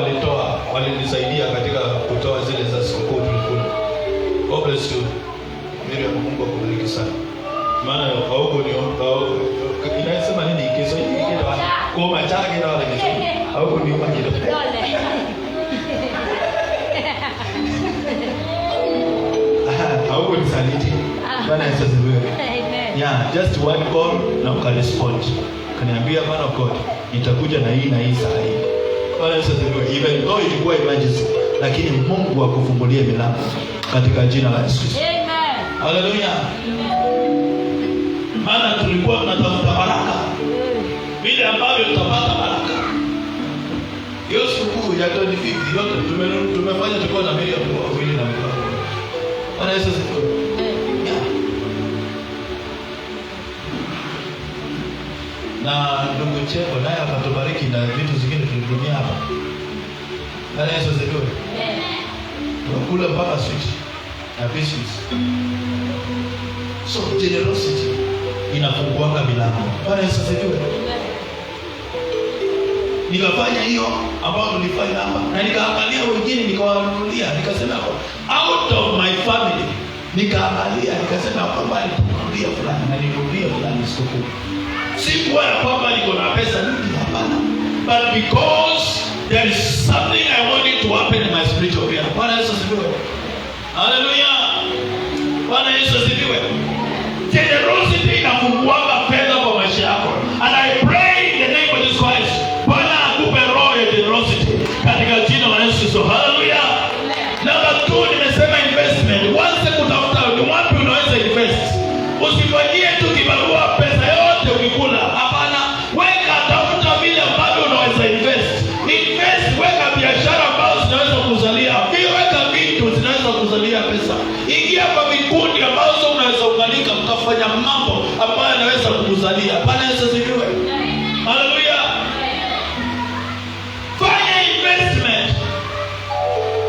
walinisaidia katika kutoa zile za sikukuu tulikula. God bless you. Mungu akubariki sana. Maana hauko ni inasema nini kesho hii kwa machage na wale kesho. Hauko ni majira. Hauko ni saniti. Bwana Yesu asifiwe. Yeah, just one call na ukarespond. Kaniambia man of God, itakuja na hii saa hii. Bwana Yesu asifiwe. Even though ilikuwa emergency, lakini Mungu akufungulie milango katika jina la Yesu. Amen. Haleluya. Maana tulikuwa tunatafuta baraka. Vile ambavyo tutapata baraka. Hiyo siku ya 25 yote tumefanya tulikuwa na milioni kwa wili na mkoa. Bwana Yesu asifiwe. Na ndugu Cheko naye akatubariki na vitu zingine tulitumia hapa. Bwana Yesu asifiwe. Tukakula mpaka sweet na biscuits. So generosity inafunguanga milango. Bwana Yesu asifiwe. Nikafanya hiyo ambayo tulifanya hapa, na nikaangalia wengine nikawanunulia, nikasema out of my family, nikaangalia nikasema kwamba nitanunulia fulani na ninunulia fulani sikukuu. Si kwa kwamba niko na pesa nyingi, hapana, but because there is something I wanted to happen in my spiritual life. Bwana Yesu asifiwe. Haleluya. Bwana Yesu asifiwe. Generosity inafunguanga fedha kwa maisha yako. And I pray in the name of Jesus Christ, Bwana akupe roho ya generosity katika jina la Yesu. Haleluya. Number 2 nimesema investment. Once kutafuta ni wapi unaweza invest. Usifanyie tu kibarua pesa yote ukikula. Hapana, weka tafuta vile ambavyo unaweza invest. Invest, weka biashara ambazo zinaweza kuzalia. Weka vitu zinaweza kuzalia pesa. Ingia kwa vikundi ambazo unaweza ungalika mkafanya mambo ambayo yanaweza kukuzalia. Bwana Yesu asifiwe. Haleluya. Fanya investment.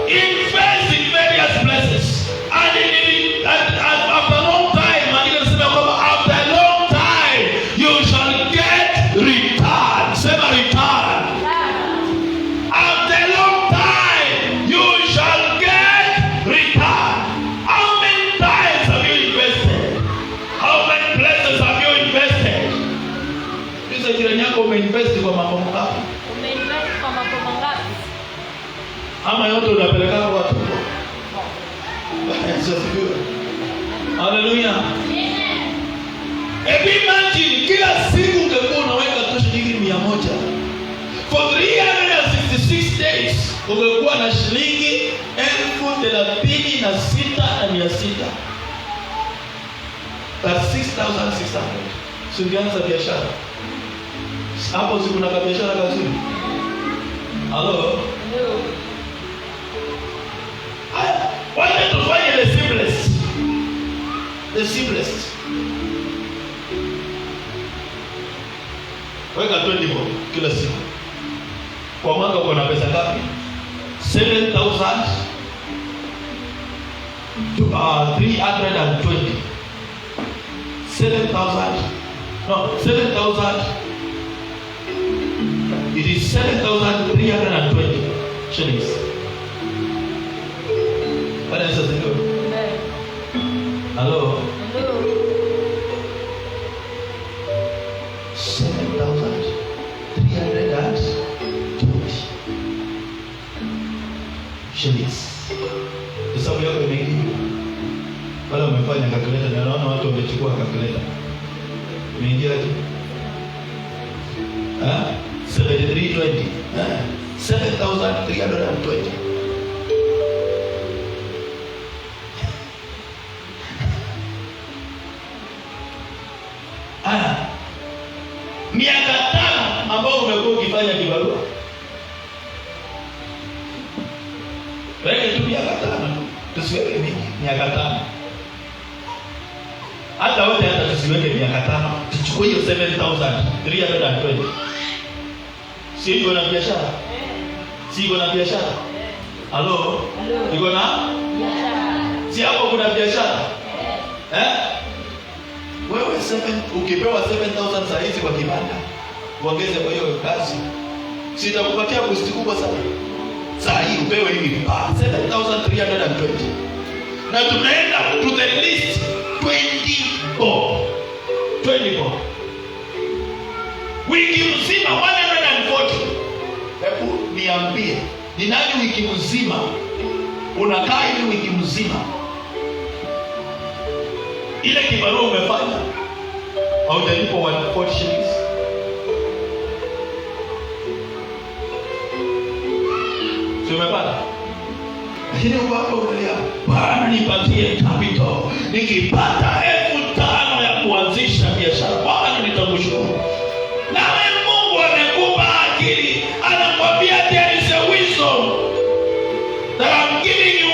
Invest in various places. And after a long time, after a long time, you shall get return. Sema return. After a long time, you shall get return. How many times have you invested? How many places have you invested? Kisa jirani yako umeinvest kwa mambo ngapi? Umeinvest kwa mambo mangapi? Ama yote unapeleka kwa watu. Yesu asifiwe. Haleluya. Imagine kila siku ungekuwa unaweka tu shilingi 100. For 366 days ungekuwa na shilingi 36,600. That's 6,600. Singeanza biashara. Hapo siku na biashara kazini. Hello. Wacha tufanye the simplest. The simplest. Weka 20 bob kila siku. Kwa mwaka uko na pesa ngapi? 7,320. 7,000. No, 7,000. It is 7,320 shillings. Bwana Yesu asifiwe. Hello. 7,320 shillings. Hesabu yako imeingia. Wala umefanya calculator na naona watu wamechukua calculator. Imeingia aje? 7320. 7320. Miaka 5 ambao umekuwa ukifanya kibarua. Weke tu miaka 5 tusiweke mingi, miaka 5. Hata wote hata tusiweke miaka 5. Tuchukue hiyo 7320. Siko na biashara. Siko na biashara. Halo? Iko na? Si hapo kuna biashara? Wewe ukipewa 7,000 saa hizi kwa kibanda, uongeze kwa hiyo kazi, sitakupatia boost kubwa sana. Saa hii upewe hivi 7,320. Na tunaenda to the list 24. Wiki mzima 140. Hebu niambie, ni nani wiki mzima unakaa hivi wiki mzima? Ile kibarua umefanya haujalipwa 140 shillings. Sio umepata? Lakini hapo unalia, Bwana nipatie capital. Nikipata 5,000 ya kuanzisha biashara, Bwana nitakushukuru. Nawe Mungu amekupa akili, anakwambia there is a wisdom that I'm giving you.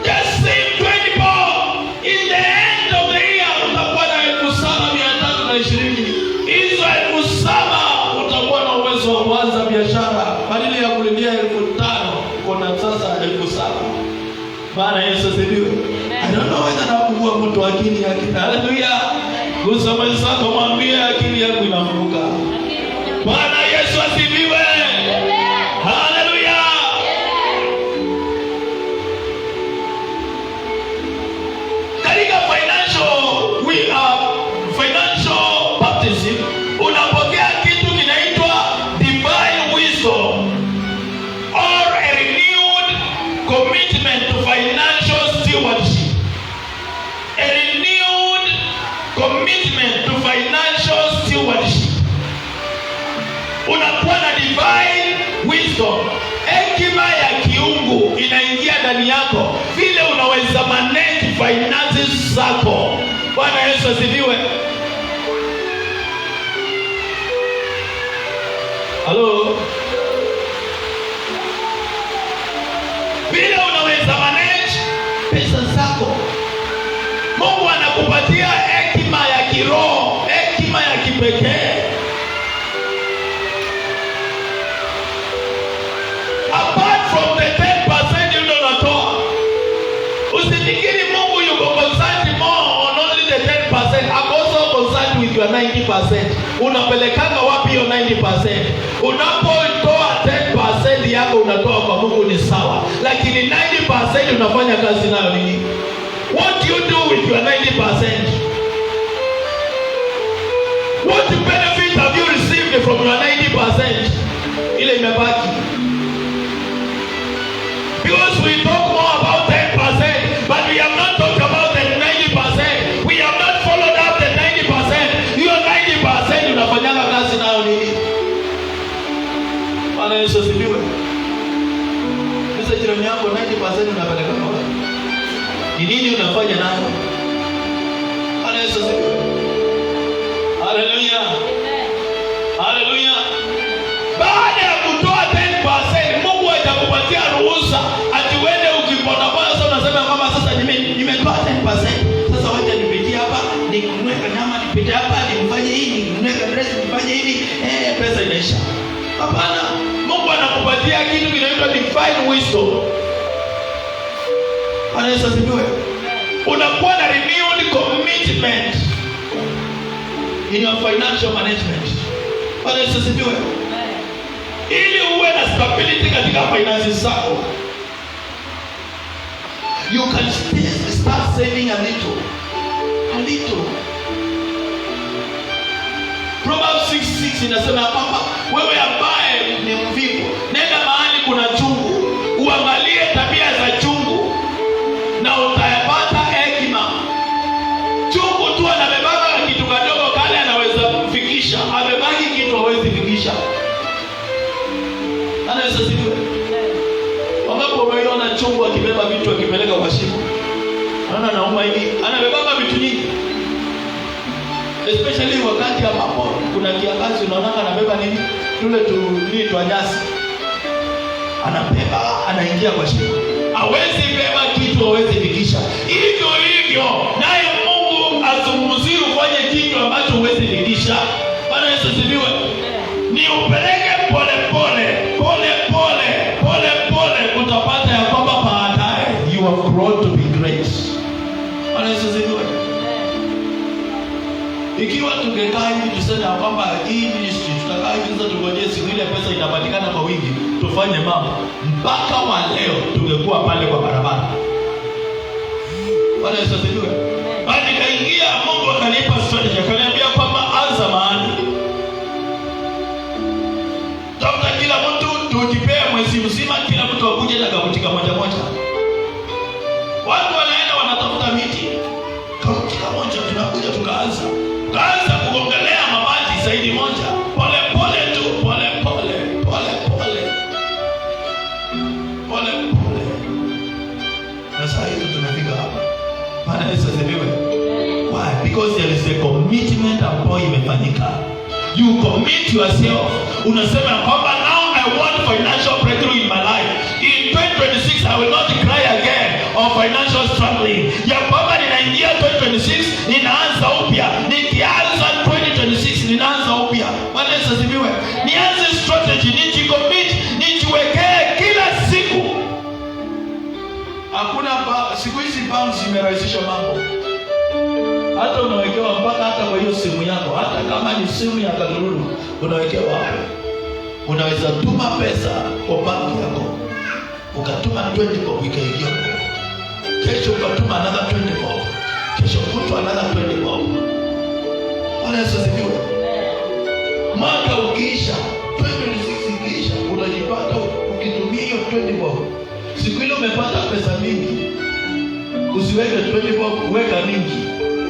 Just save 24. In the end of the year utakuwa na 7,320. Hizo 7,000 utakuwa na uwezo wa kuanza biashara. Badala ya kulilia 5,000, uko na sasa 7,000. Bwana Yesu asifiwe. I don't know whether nakugua mtu akili yake. Haleluya. Kusoma sasa mwambie akili yako inafunguka. Bwana Yesu asifiwe. Haleluya. Katika financial baptism unapokea kitu kinaitwa divine wisdom or a renewed commitment to financial stewardship. A renewed commitment to financial stewardship. Unakuwa na divine wisdom. Hekima ya kiungu inaingia ndani yako, vile unaweza manage finances zako. Bwana Yesu asifiwe. Halo? Vile unaweza manage pesa zako. Mungu anakupatia hekima ya kiroho, hekima ya kipekee. Apart from the 10% you don't know. Usifikiri Mungu yuko concerned more on only the 10%. I'm also concerned with your 90%. Unapelekanga wapi hiyo 90%? Unapotoa 10% yako unatoa kwa Mungu ni sawa. Lakini 90% unafanya kazi nayo nini? What do you do with your 90%? What benefit have you received from your 90%? Ile imebaki. Because we talk more about 10%, but we have not talked about the 90%. We have not followed up the 90%. Hiyo 90% unafanyanga kazi nayo nini? Bwana Yesu asifiwe. Sasa jirani yako 90% unapeleka wapi? Ni nini unafanya nayo? Bwana Yesu asifiwe. Haleluya. Haleluya. Baada ya kutoa 10%, Mungu atakupatia ruhusa ati uende ukipona bwana. Sasa unasema kwamba sasa nimetoa 10%. Sasa wacha nipitie hapa, ninunue nyama, nipite hapa, nimfanye hii, ninunue dress, nifanye hivi. Pesa inaisha. Hapana. Mungu anakupatia kitu kinaitwa divine wisdom. Bwana Yesu asifiwe. Unakuwa na renewed commitment in your financial management. Bwana Yesu asifiwe. Ili uwe na stability katika finances zako, you can start saving a little. Proverbs 6:6 inasema kwamba wewe ambaye ni mvivu, nenda mahali kuna chungu, Yesu asifiwe. Wangapi wameona chungu akibeba vitu akipeleka kwa shimo? Ana nauma hivi, anabeba vitu nyingi. Especially wakati ambapo kuna kiangazi, unaona anabeba nini? Tule tuliitwa nyasi. Anabeba, anaingia kwa shimo. Hawezi beba kitu, hawezi fikisha. Hivyo naye Mungu azungumzie ufanye kitu ambacho huwezi fikisha. Bwana Yesu asifiwe. Ni upeleke pole pole, utapata ya kwamba baadaye you have grown to be great. Bwana Yesu asifiwe. Ikiwa tungekaa hivi tuseme ya kwamba hii ministry tutakaa hivi sasa tungojee siku ile pesa inapatikana kwa wingi tufanye mambo, mpaka wa leo tungekuwa pale kwa barabara. Bwana Yesu asifiwe. Bali kaingia Mungu akanipa strategy, akaniambia kwamba anza mahali. Tafuta kila mtu, tujipea mwezi mzima, kila mtu akuje na kabutika moja. Watu wanaenda wanatafuta miti. Kabutika moja tunakuja tukaanza kugongelea mabati zaidi moja. Pole tu, pole. Na sasa hivi tunafika hapa. Bwana Yesu asifiwe. Why? Because there is a commitment ambayo imefanyika. You commit yourself. Unasema kwamba now I want financial breakthrough in my life. In 2026 I will not cry again of financial struggling. Ya kwamba ninaingia 2026 ninaanza upya. Nikianza 2026 ninaanza upya. Bwana Yesu asifiwe. Nianze strategy, nijicommit, nijiwekee kila siku. Hakuna siku hizi banks zimerahisisha mambo. Hata unawekewa mpaka hata kwa hiyo simu yako, hata kama ni simu ya kadururu unawekewa hapo. Unaweza tuma pesa kwa banki yako. Ukatuma 20 bob ikaingia huko. Kesho ukatuma another 20 bob. Kesho kutwa another 20 bob. Bwana Yesu asifiwe. Mwaka ukiisha, 2026 ikiisha, unajipata ukitumia hiyo 20 bob. Siku ile umepata pesa mingi. Usiweke 20 bob, weka mingi.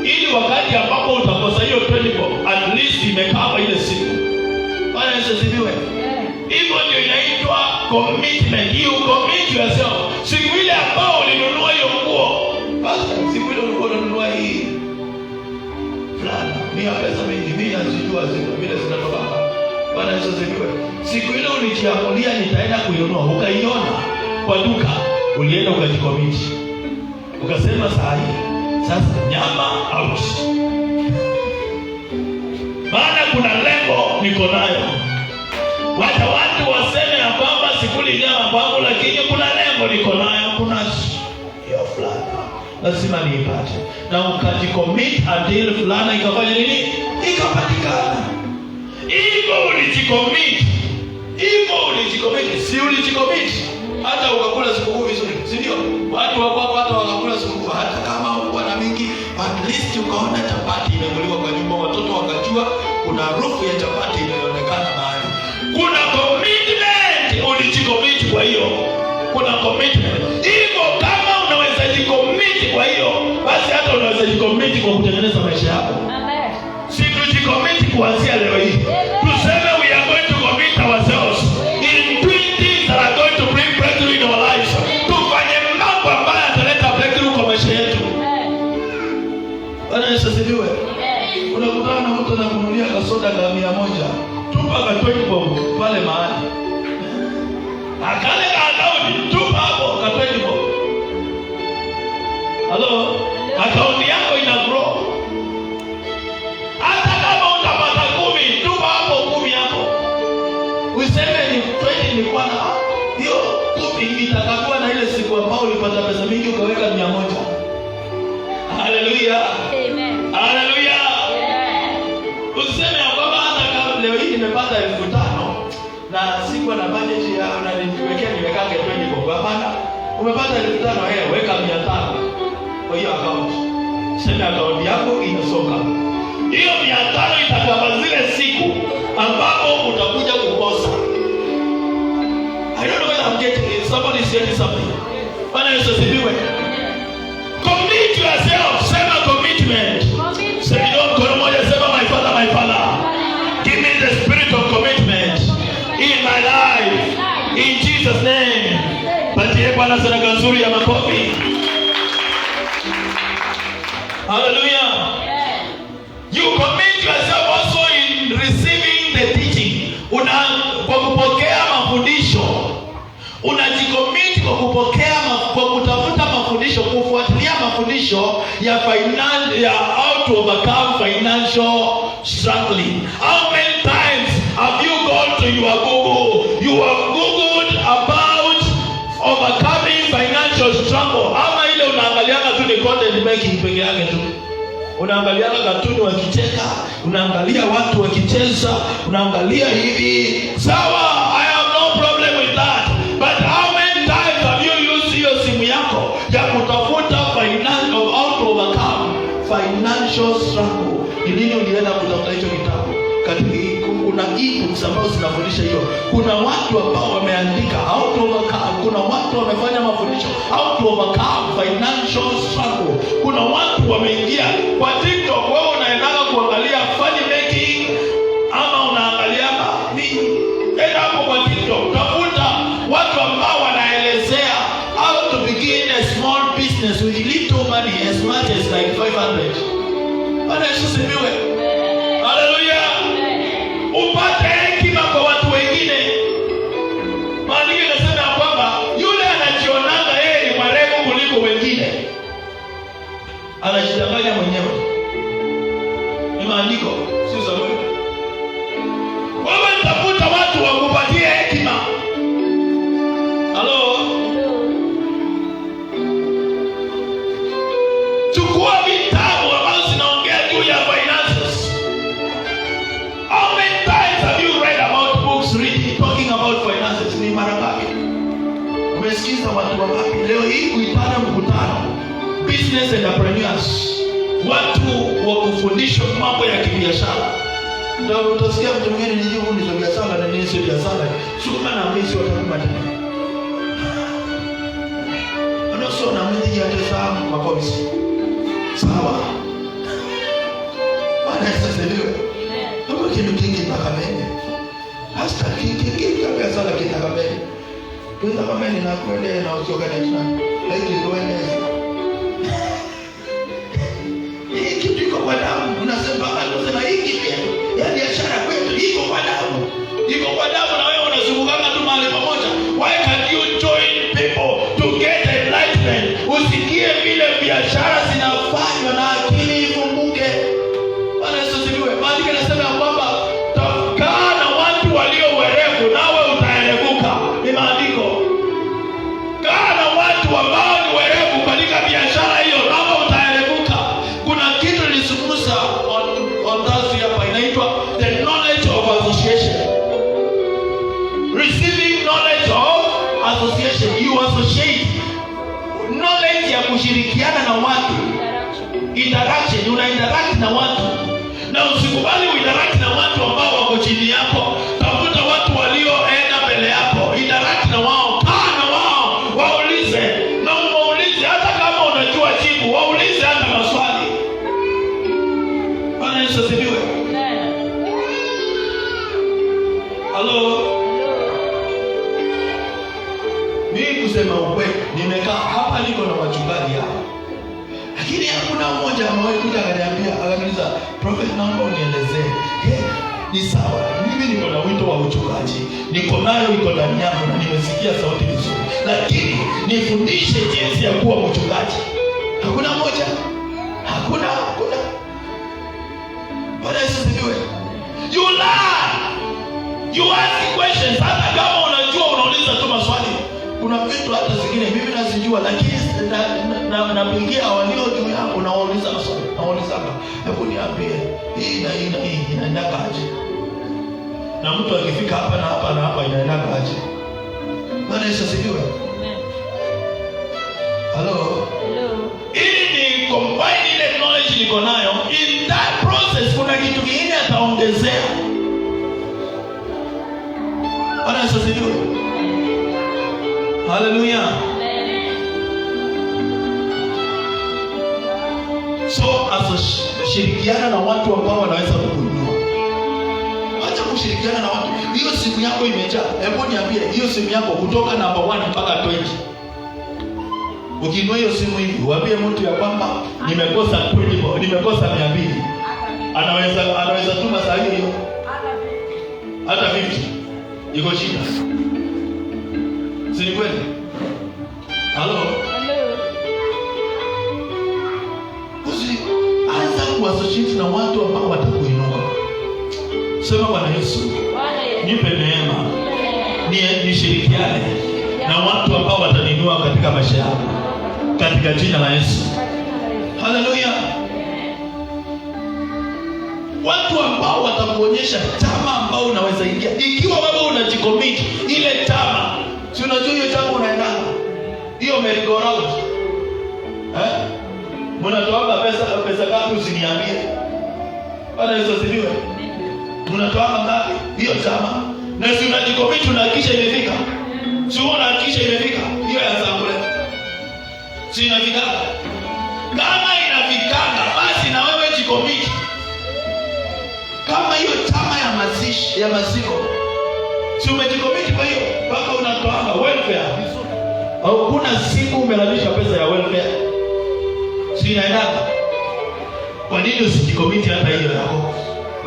Ili wakati ambapo utakosa hiyo 20 bob, at least imekava ile siku. Bwana Yesu asifiwe. Hivyo ndio inaitwa commitment. You commit yourself. Siku ile ambao ulinunua hiyo nguo, basi siku ile ulikuwa unanunua hii fulana, ni pesa mingi, mimi nazijua vile zinatoka hapa. Bwana Yesu asifiwe. Siku ile ulijiamulia nitaenda kuinunua, ukaiona kwa duka, ulienda ukajicommit. Ukasema sasa nyama out. Maana kuna lengo niko nayo. Wacha watu waseme ya kwamba sikuli nyama kwangu, lakini kuna lengo niko nayo, kuna hiyo fulana lazima niipate. Na ukajicommit until fulana ikafanya nini? Ikapatikana. Hivyo ulijicommit. Si ulijicommit hata ukakula sikukuu vizuri, si ndio? Watu wako hata wakakula sikukuu, hata kama uko na mingi, at least ukaona chapati imemuliwa kwa nyumba, watoto wakajua kuna harufu ya chapati inaonekana mahali. Kuna commitment, ulijicommit kwa hiyo. Kuna commitment. Hivyo kama unaweza jicommit kwa hiyo, basi hata unaweza jicommit kwa kutengeneza maisha yako. Amen. Si tujicommit kuanzia leo hii. Tuseme we are going to commit ourselves in 20 that are going to bring breakthrough in our lives. Tufanye mambo ambayo yataleta breakthrough kwa maisha yetu. Bwana Yesu asifiwe. Unakutana na mtu anakununulia kasoda ka 100, tupa ka 20 bob pale mahali. Akale ka akaunti, tupa hapo ka 20 bob. Hello? Akaunti yako ina grow. Hata kama utapata 10, tupa hapo 10 hapo. Useme ni 20 ni kwa na hiyo 10 itakagua na ile siku ambayo ulipata pesa mingi ukaweka 100. Hallelujah. Amen. Hallelujah. Useme kwamba hata kama leo hii nimepata 5,000 na sikuwa na budget ya niwekage 20 bob. Hapana. Umepata 5,000, weka 500 kwa hiyo account. Sema account yako inasonga. Hiyo 500 itakava zile siku ambapo utakuja kukosa. I don't know whether I'm getting it. Somebody is getting something. Bwana Yesu asifiwe. Commit yourself. Sema commitment. Say don't go moja, sema my father. Give me the spirit of commitment in my life. In Jesus name. Patie Bwana sadaka nzuri ya makofi. Hallelujah. You commit yourself also in receiving the teaching. Kwa kupokea mafundisho. Unajicommit kwa kupokea kwa kutafuta mafundisho, kufuatilia mafundisho ya how to overcome financial struggling. How many times have you gone to your Google? You have Googled about overcoming financial struggle. Ama ile unaangaliana tu ni content making peke yake tu. Unaangaliana katuni wakicheka, unaangalia watu wakicheza, unaangalia hivi. Sawa, I have no problem with that. But how many times have you used hiyo simu yako ya kutafuta how to overcome financial struggle? Ni nini ulienda kutafuta hicho kitabu? Kuna e-books ambazo zinafundisha hiyo. Kuna watu ambao wameandika how to overcome. Kuna watu wamefanya mafundisho how to overcome financial struggle. Kuna watu wameingia kwa TikTok. Wewe unaendaga kuangalia funny making ama unaangalia nini? Enda hapo kwa TikTok, tafuta watu ambao wanaelezea how to begin a small business with little money, as much as like 500. Bwana Yesu asifiwe. Hallelujah. Upate hekima kwa watu wengine. Maandiko yanasema kwamba yule anajionanga yeye ni mwerevu kuliko wengine, anajidanganya mwenyewe. Ni maandiko, si sawa. Wewe tafuta watu wakupatie hekima. Hello. Chukua vitabu ambavyo zinaongea juu ya finances. How many times have you read about books talking about finances? Ni mara ngapi? Umesikiza watu wangapi leo hii kuitana mkutano business entrepreneurs, watu wa kufundishwa mambo ya kibiashara? Ndio utasikia mtu mwingine nijibu ni biashara na nini sio biashara. Sio na mimi sio watakuwa tena. Sio na mimi hata makofi. Sawa. Bwana asifiwe. Kama kitu kingi makameni. Hasta kingi kabisa sana kitakameni. Kwa kameni na kwenda na usioga na tena. Lakini kwenda. Hii kitu iko kwa damu. Unasema hiki pia. Ya biashara kwetu iko kwa damu. Iko kwa damu na wewe unazungukana tu mahali pamoja. Why can't you join people to get enlightenment? Usikie vile biashara zinafanywa na akili ifunguke. Bwana Yesu asifiwe. Maandiko yanasema kwamba kaa na watu walio werevu nawe utaerevuka. Ni maandiko. Kaa na watu ambao ni werevu katika biashara hiyo nawe utaerevuka. Kuna kitu nilisumusa on Thursday hapa inaitwa the knowledge of association. Receiving knowledge of association. You associate. Knowledge ya kushirikiana na watu. Interaction. Una interact na watu. Na usikubali uinteract na watu ambao wako chini yako. Tafuta watu walioenda mbele yako. Interact na wao. Kaa na wao. Waulize. Na waulize hata kama unajua jibu. Waulize hata maswali. Bwana Yesu asifiwe. Hello. Mimi kusema ukweli, nimekaa hapa niko na wachungaji hapa. Lakini hakuna mmoja ambaye kuja akaniambia, akaniuliza, "Prophet, naomba unielezee." Ni sawa. Mimi niko na wito wa uchungaji. Niko nayo iko ndani yangu na nimesikia sauti vizuri. Lakini nifundishe jinsi ya kuwa mchungaji. Hakuna mmoja. Hakuna. Bwana Yesu asifiwe. You learn. You ask questions. Hata kama unajua unauliza tu maswali. Kuna vitu hata zingine mimi nazijua, lakini napigia walio juu yangu na wauliza maswali. Nauliza hebu niambie hii na hii inaenda kaje? Na mtu akifika hapa na hapa na hapa inaenda kaje? Bwana Yesu asifiwe. Hello. Ili ni combine ile knowledge niko nayo, in that process kuna kitu kingine ataongezea. Bwana Yesu asifiwe. Hallelujah. So shirikiana na watu ambao wanaweza kukuinua. Acha kushirikiana na watu. Hiyo simu yako imejaa. Hebu niambie, hiyo simu yako kutoka namba 1 mpaka 20. Ukinunua hiyo simu hivi, waambie mtu ya kwamba nimekosa 20, nimekosa 200. Anaweza tuma saa hiyo. Hata 50. Iko shida. Si ni kweli? Halo? Anza kuassociate na watu ambao watakuinua. Sema Bwana Yesu, nipe neema nishirikiane na watu ambao wataninua katika maisha yangu, katika jina la Yesu. Haleluya. Watu ambao watakuonyesha chama ambao unaweza ingia. Ikiwa wewe unajicommit ile chama, si unajua hiyo chama unaenda hiyo merry-go-round. Mnatoa pesa ngapi usiniambie? Bwana Yesu asifiwe. Mnatoa ngapi hiyo chama? Na si unajicommit unahakisha imefika. Si unahakisha imefika. Hiyo ya Zambule. Si inafika. Kama inafikanga basi na wewe jicommit. Kama hiyo chama ya maziko. Si umejicommit kwa hiyo mpaka unatoa welfare. Au kuna siku umelalisha pesa ya welfare? Si inaenda. Kwa nini usijicommit hata hiyo yako?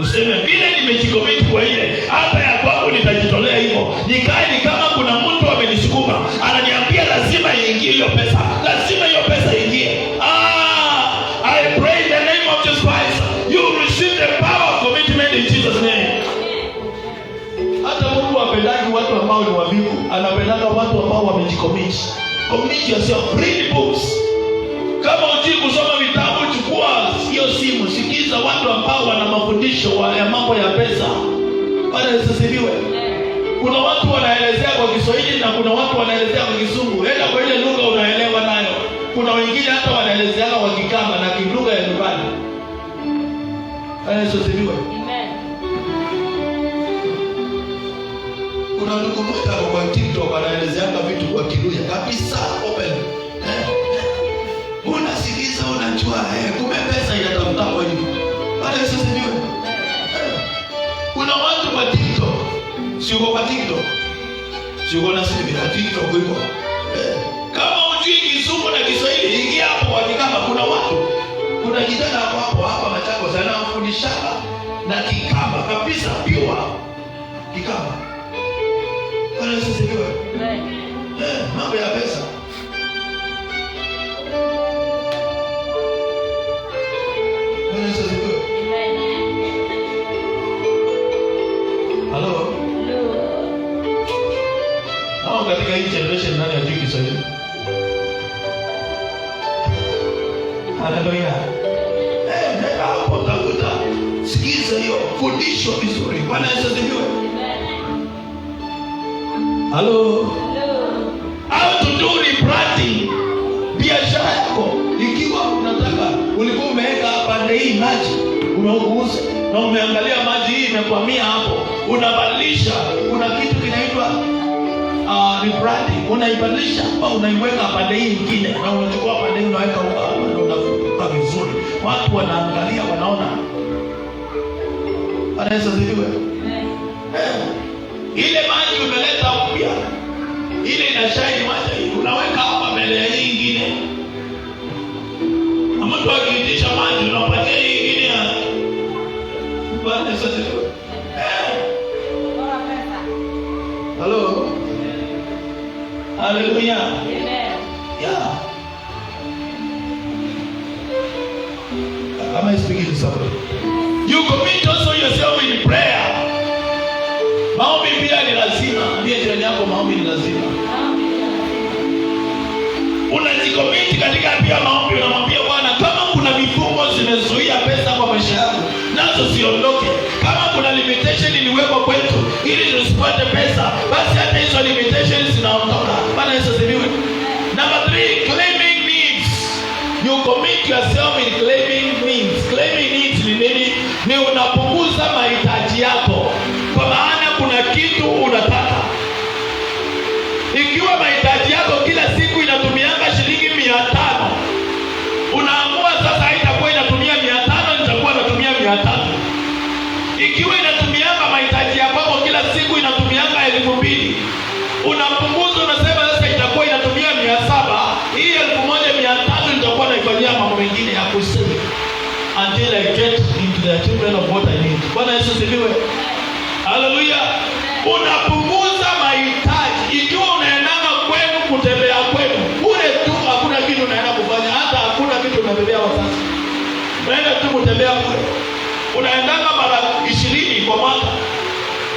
Useme vile nimejicommit kwa ile, hata ya kwangu nitajitolea hivyo. Nikae ni kama kuna mtu amenisukuma, ananiambia lazima iingie hiyo pesa. Lazima hiyo pesa iingie. I pray in the name of Jesus Christ, you receive the power of commitment in Jesus name. Hata Mungu hapendaji watu ambao ni wavivu, anapenda watu ambao wamejicommit. Commit yourself, read books. Kama hujui kusoma vitabu, chukua hiyo simu, sikiza watu ambao wana mafundisho ya mambo ya pesa. Bwana Yesu asifiwe. Kuna watu wanaelezea kwa Kiswahili na kuna watu wanaelezea kwa Kizungu. Enda kwa ile lugha unaelewa nayo. Kuna wengine hata wanaelezea kwa Kikamba na kilugha ya nyumbani. Bwana Yesu asifiwe. Amen. Kuna ndugu mmoja kwa TikTok anaelezea vitu kwa Kiluya kabisa open. Unasikiza unajua kumbe pesa inatafuta kwa hiyo. Bwana Yesu asifiwe. Kuna watu kwa TikTok. Sio kwa TikTok. Sio na sisi kwa TikTok huko. Kama hujui Kizungu na Kiswahili ingia hapo kwa Kikamba. Kuna watu. Kuna kijana hapo hapa Machako sana anafundisha na Kikamba kabisa pure Kikamba. Bwana Yesu asifiwe. Mambo ya pesa. Hello. Nao katika hii generation nani hajui Kiswahili? Haleluya. Nenda hapo tafuta. Sikiza hiyo fundisho vizuri. Bwana Yesu asifiwe. Hello. How to do rebranding biashara yako. Ikiwa unataka ulikuwa umeweka pande hii maji, umeuguza na umeangalia maji hii imekwamia hapo, unabadilisha. Kuna kitu kinaitwa rebranding. Unaibadilisha au unaiweka pande hii nyingine na unachukua pande hii unaweka huko na unafuta vizuri. Watu wanaangalia wanaona. Bwana Yesu asifiwe. Ile maji umeleta upya. Ile inashine maji unaweka hapa mbele ya hii nyingine. Mtu akiitisha maji unapatia hii nyingine ya. Bwana Yesu asifiwe. Hello. Hallelujah. Amen. Yeah. Am I speaking to somebody? You commit also yourself in prayer. Maombi pia ni lazima. Ndiye jirani yako maombi ni lazima. Unajikomiti katika pia maombi, unamwambia Bwana kama kuna mifumo zimezuia pesa kwa maisha yangu, nazo siondoke. Kama kuna limitation iliwekwa kwetu ili tusipate pesa, basi hata hizo limitations zinaondoka. Bwana Yesu asifiwe. Number 3, claiming needs. You commit yourself in claiming needs. Claiming needs ni nini? Ni unapunguza mahitaji yako. Kwa maana kuna kitu unataka. Ikiwa mahitaji yako kila siku inatumianga shilingi 500, unaamua sasa haitakuwa inatumia 500, nitakuwa natumia 300. Ikiwa inatumianga mahitaji yako gallon of water in it. Bwana Yesu asifiwe. Haleluya. Unapunguza mahitaji. Ikiwa unaendanga kwenu kutembea kwenu, kule tu hakuna kitu unaenda kufanya, hata hakuna kitu unabebea wazazi. Unaenda tu kutembea kule. Unaendanga mara 20 kwa mwaka.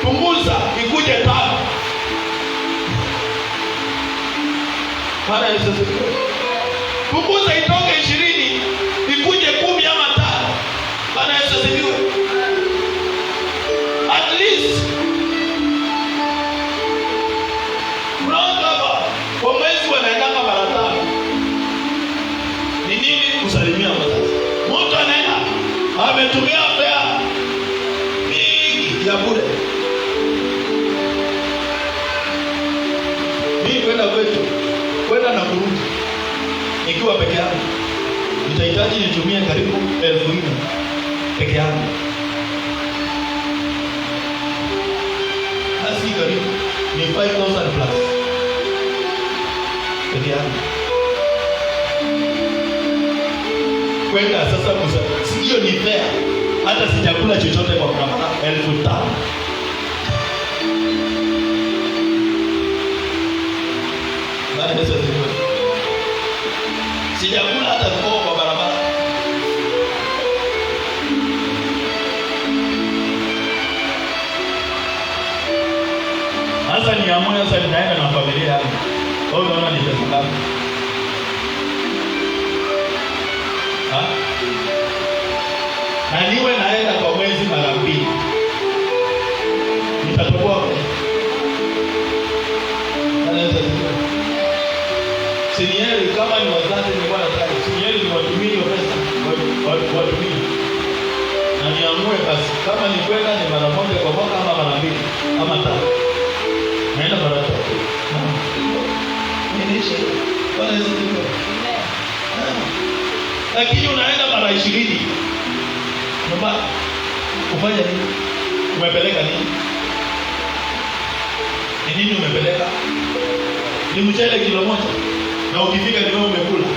Punguza ikuje 5. Bwana Yesu asifiwe. Punguza itoke 20 ikuje 10 ama 5. Bwana Yesu asifiwe. At least unaona kwa mwezi wanaendanga mara 5. Ni nini kusalimia wazazi? Mtu anaenda ametumia fare mingi ya bure. Mimi kwenda na kurudi nikiwa peke yangu nitahitaji nitumie karibu 1000 peke yangu. Basi karibu ni 5000 plus peke yangu. Kwenda sasa hiyo ni fair. Hata sijakula chochote kwa barabara 1500. Bwana Yesu asifiwe. Sijakula hata kwa barabara. Sasa niamue sasa nitaenda na familia yangu. Wewe unaona ni pesa ngapi? Na niwe naenda kwa mwezi mara 2. Nitatoboa. Sinieli kama ni wazazi ni bwana tayari. Sinieli ni watumii hiyo pesa. Watumii. Na niamue basi kama ni kwenda ni mara 1 kwa mwaka ama mara 2 ama 3. Naenda mara 3. Nilishe. Bwana Yesu asifiwe. Lakini unaenda mara 20. Naomba ufanye nini? Umepeleka nini? Ni nini umepeleka? Ni mchele kilo 1. Na ukifika ni wewe umekula.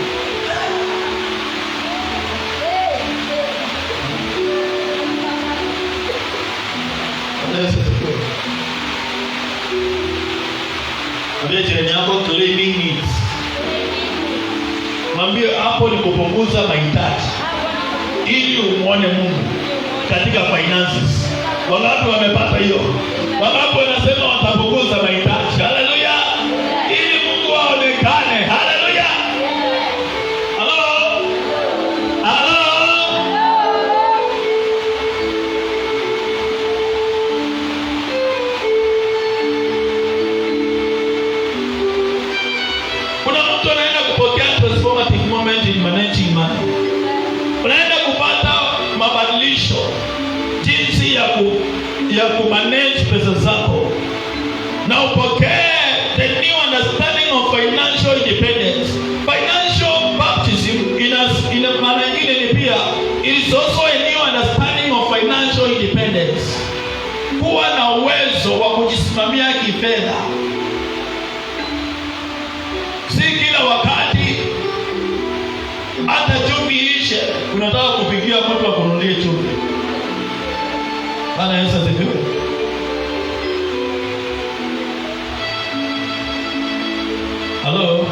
Ndio jirani yako claiming needs. Mwambie hapo ni kupunguza mahitaji ili umuone Mungu katika finances. Wangapi wamepata hiyo? Wangapi wanasema watapunguza mahitaji? Haleluya. Ili Mungu aonekane. Haleluya. Hello. Hello. Kuna mtu anaenda kupokea transformative moment in managing money. Unaenda kupata mabadilisho jinsi ya kumanage pesa zako. Na upokee the new understanding of financial independence. Financial baptism in maana nyingine ni pia it is also a new understanding of financial independence. Kuwa na uwezo wa kujisimamia kifedha. Si kila wakati hata chumvi ishe unataka kupigia mtu akununulie chumvi. Bwana Yesu asifiwe. Hello.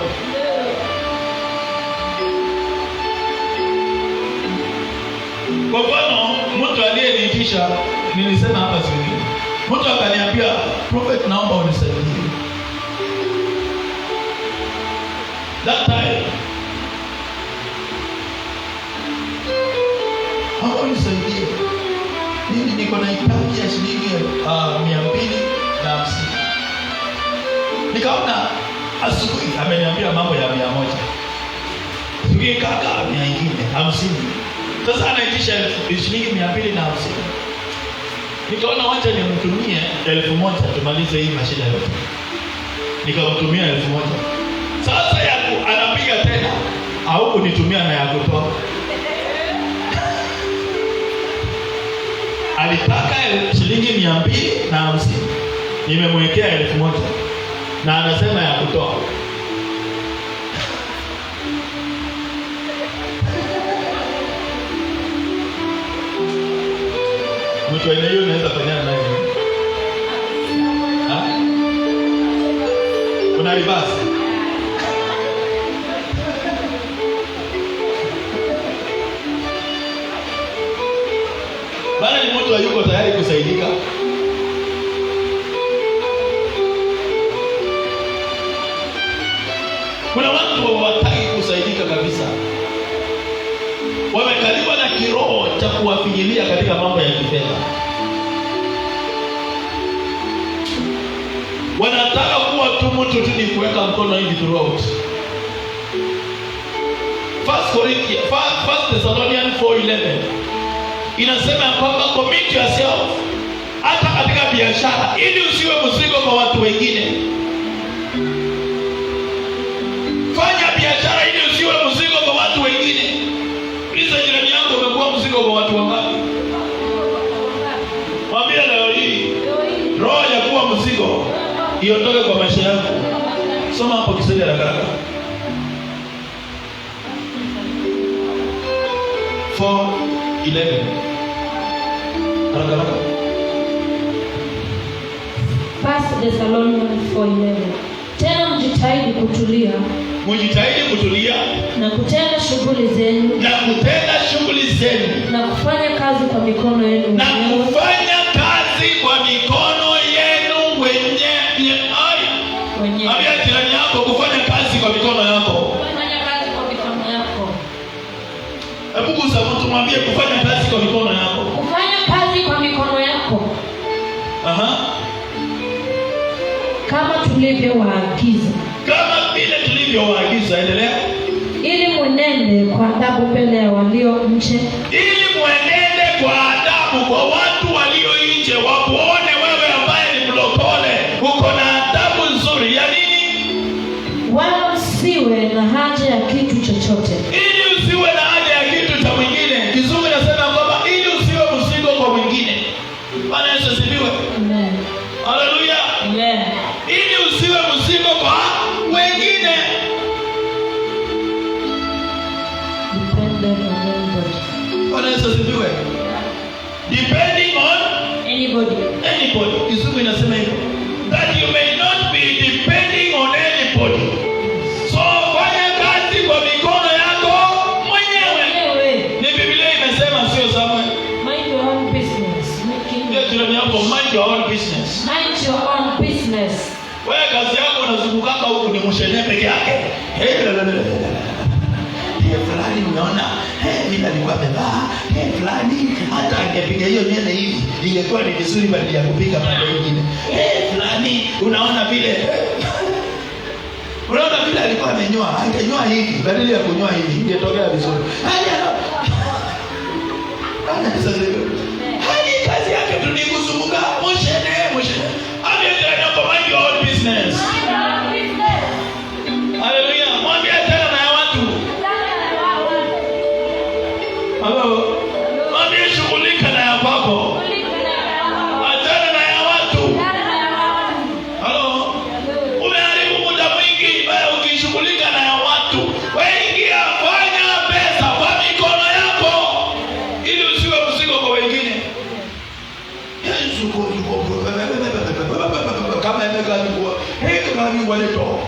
Kwa mfano mtu aliyeniitisha nilisema hapa siku. Mtu akaniambia, "Prophet, naomba unisaidie." That time hapo unisaidie. Mimi niko na hitaji ya shilingi 250. Nikaona asubuhi ameniambia mambo ya 100. Sikuye kaka 50. Sasa anaitisha shilingi 250. Nikaona wacha nimtumie 1000 tumalize hii mashida yote. Nikamtumia 1000. Sasa anapiga tena au kunitumia na ya kutoa. Alitaka shilingi 250. Nimemwekea 1000 na anasema ya kutoa. Kwa hiyo unaweza fanyana naye. Una reverse. Bana ni mtu hayuko tayari kusaidika. Kuna watu hawataki kusaidika kabisa. Wamekaliwa na kiroho cha kuwafinyilia katika mambo ya kifedha. Wanataka kuwa tu mtu tu ni kuweka mkono hivi throughout. First Thessalonians 4:11 inasema kwamba commit yourself hata katika biashara ili usiwe mzigo kwa watu wengine. Fanya biashara ili usiwe mzigo kwa watu wengine. Uliza jirani yako, umekuwa mzigo kwa watu wangapi? Mwambie leo hii roho ya kuwa mzigo iondoke kwa maisha yako. Soma hapo Kiswahili haraka. 4:11 haraka. First Thessalonians 4:11. Tena mjitahidi kutulia. Mjitahidi kutulia na kutenda shughuli zenu. Na kutenda shughuli zenu. Na kufanya kazi kwa mikono yenu. Na kufanya kazi kwa mikono yenu wenyewe. Ambia jirani yako kufanya kazi kwa mikono yako. Kufanya kazi kwa mikono yako. Hebu gusa mtu mwambie kufanya kazi kwa mikono yako. Kufanya kazi kwa mikono yako. Kama tulivyowaagiza. Kama vile tulivyowaagiza, endelea. Ili mwenende kwa adabu mbele ya walio nje. Ili mwenende kwa adabu kwa watu walio nje, wakuone wewe ambaye ni mlokole, uko na adabu nzuri. Ya nini? Wala usiwe na haja ya kitu chochote. Ili usiwe na haja ya kitu cha mwingine. Kizungu inasema kwamba ili usiwe mzigo kwa mwingine. Bwana Yesu asifiwe. Amen. Haleluya. Amen. Ili usiwe mzigo kwa wengine. Dependent on anybody. Bwana Yesu asifiwe. Depending on anybody. Kizungu inasema hivyo. That you may not be depending on anybody. So fanya kazi kwa mikono yako mwenyewe. Ni Biblia imesema, sio Samuel. Mind your own business. Ndio jirani yako, mind your own business. Mind your own business. Wewe kazi yako unazungukaka huku ni mshenee peke yake. Fulani unaona, mimi alikuwa amevaa, fulani hata angepiga hiyo nywele hivi, ingekuwa ni vizuri badala ya kupiga pande nyingine. Fulani unaona vile alikuwa amenyoa, angenyoa hivi, badala ya kunyoa hivi, ingetokea vizuri. Hadi kazi yake tu ni kuzunguka mshenee. Amejana kwa mind your own business. Haleluya. Mwambie tena na watu. Halo. Mwambie shughulika na ya kwako. Achana na ya watu. Halo. Umeharibu muda mwingi baya ukishughulika na ya watu. Wengia fanya pesa kwa mikono yako ili usiwe mzigo kwa wengine. Yesu kama imekaliwa leto.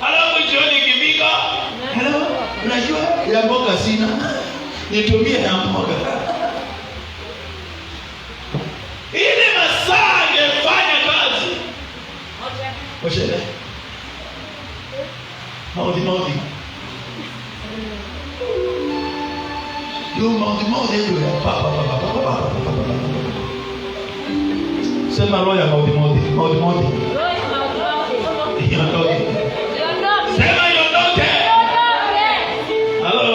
Alafu jioni ikifika, unajua ya mboga sina, nitumie ya mboga. Ile masaa angefanya kazi. Oshele. Maudhi. Yo maudhi everywhere. Sema roho ya maudhi. Iondoke. Sema iondoke. Halo.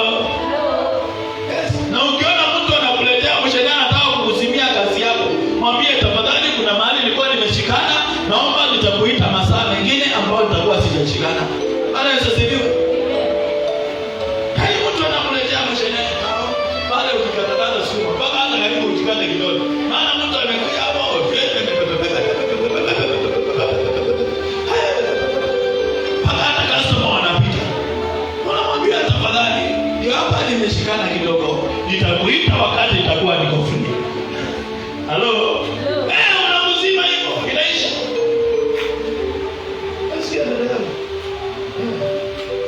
Yes. Na ukiona mtu anakuletea mshahara anataka kukusimia kazi yako, mwambie tafadhali kuna mahali nilikuwa nimeshikana, naomba nitakuita masaa mengine ambayo nitakuwa sijashikana. Bwana Yesu asifiwe. Kai mtu anakuletea mshahara pale ukikataza sio mpaka hata karibu ujikane kidole. Maana mtu amekuja hapo hata customer wanapita. Unamwambia tafadhali, ndio hapa nimeshikana kidogo. nitakuita wakati itakuwa niko free. Halo? Unamzima hivyo, inaisha. Asikia dada.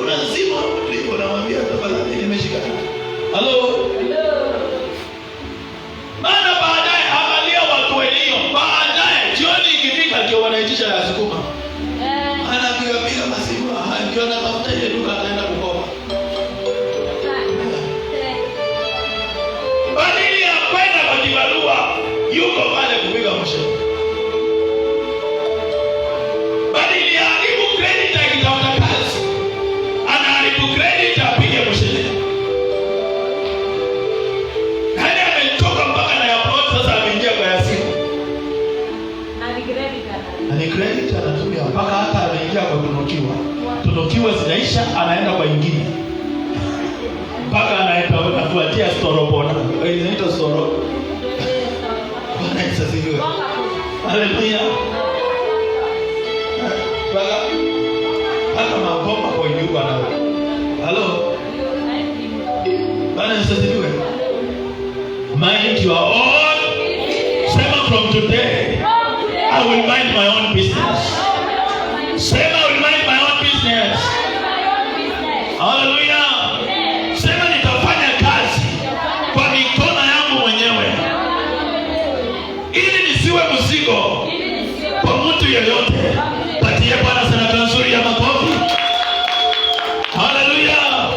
Unazima mtu hivyo, namwambia tafadhali nimeshika. Halo? Maana baadaye angalia watu wenyewe, baadaye jioni ikifika ndio wanaitisha ya sukuma. Anapiga masimu, ndio anatafuta ile duka ataenda kukopa. Badili ya kwenda kwa kibarua, yuko pale kupiga mshahara. Badili ya haribu credit akitafuta kazi, anaharibu credit apige mshahara. Hadi ametoka mpaka na upload sasa ameingia kwa simu. Ani credit anatumia mpaka hata anaingia kwa tunukiwa. Tunukiwa zinaisha, anaenda kwa nyingine. Mpaka anafuatia storobona. Inaitwa storo. Bwana Yesu asifiwe. Haleluya. Hata mabomba kwa nyumba nao. Halo. Bwana Yesu asifiwe. Mind your own. Sema from today, I will mind my own business. Sema I will mind my own business. Hallelujah. Sema nitafanya kazi kwa mikono yangu mwenyewe, ili nisiwe mzigo kwa mtu yeyote. Patie Bwana sadaka nzuri ya makofi. Hallelujah.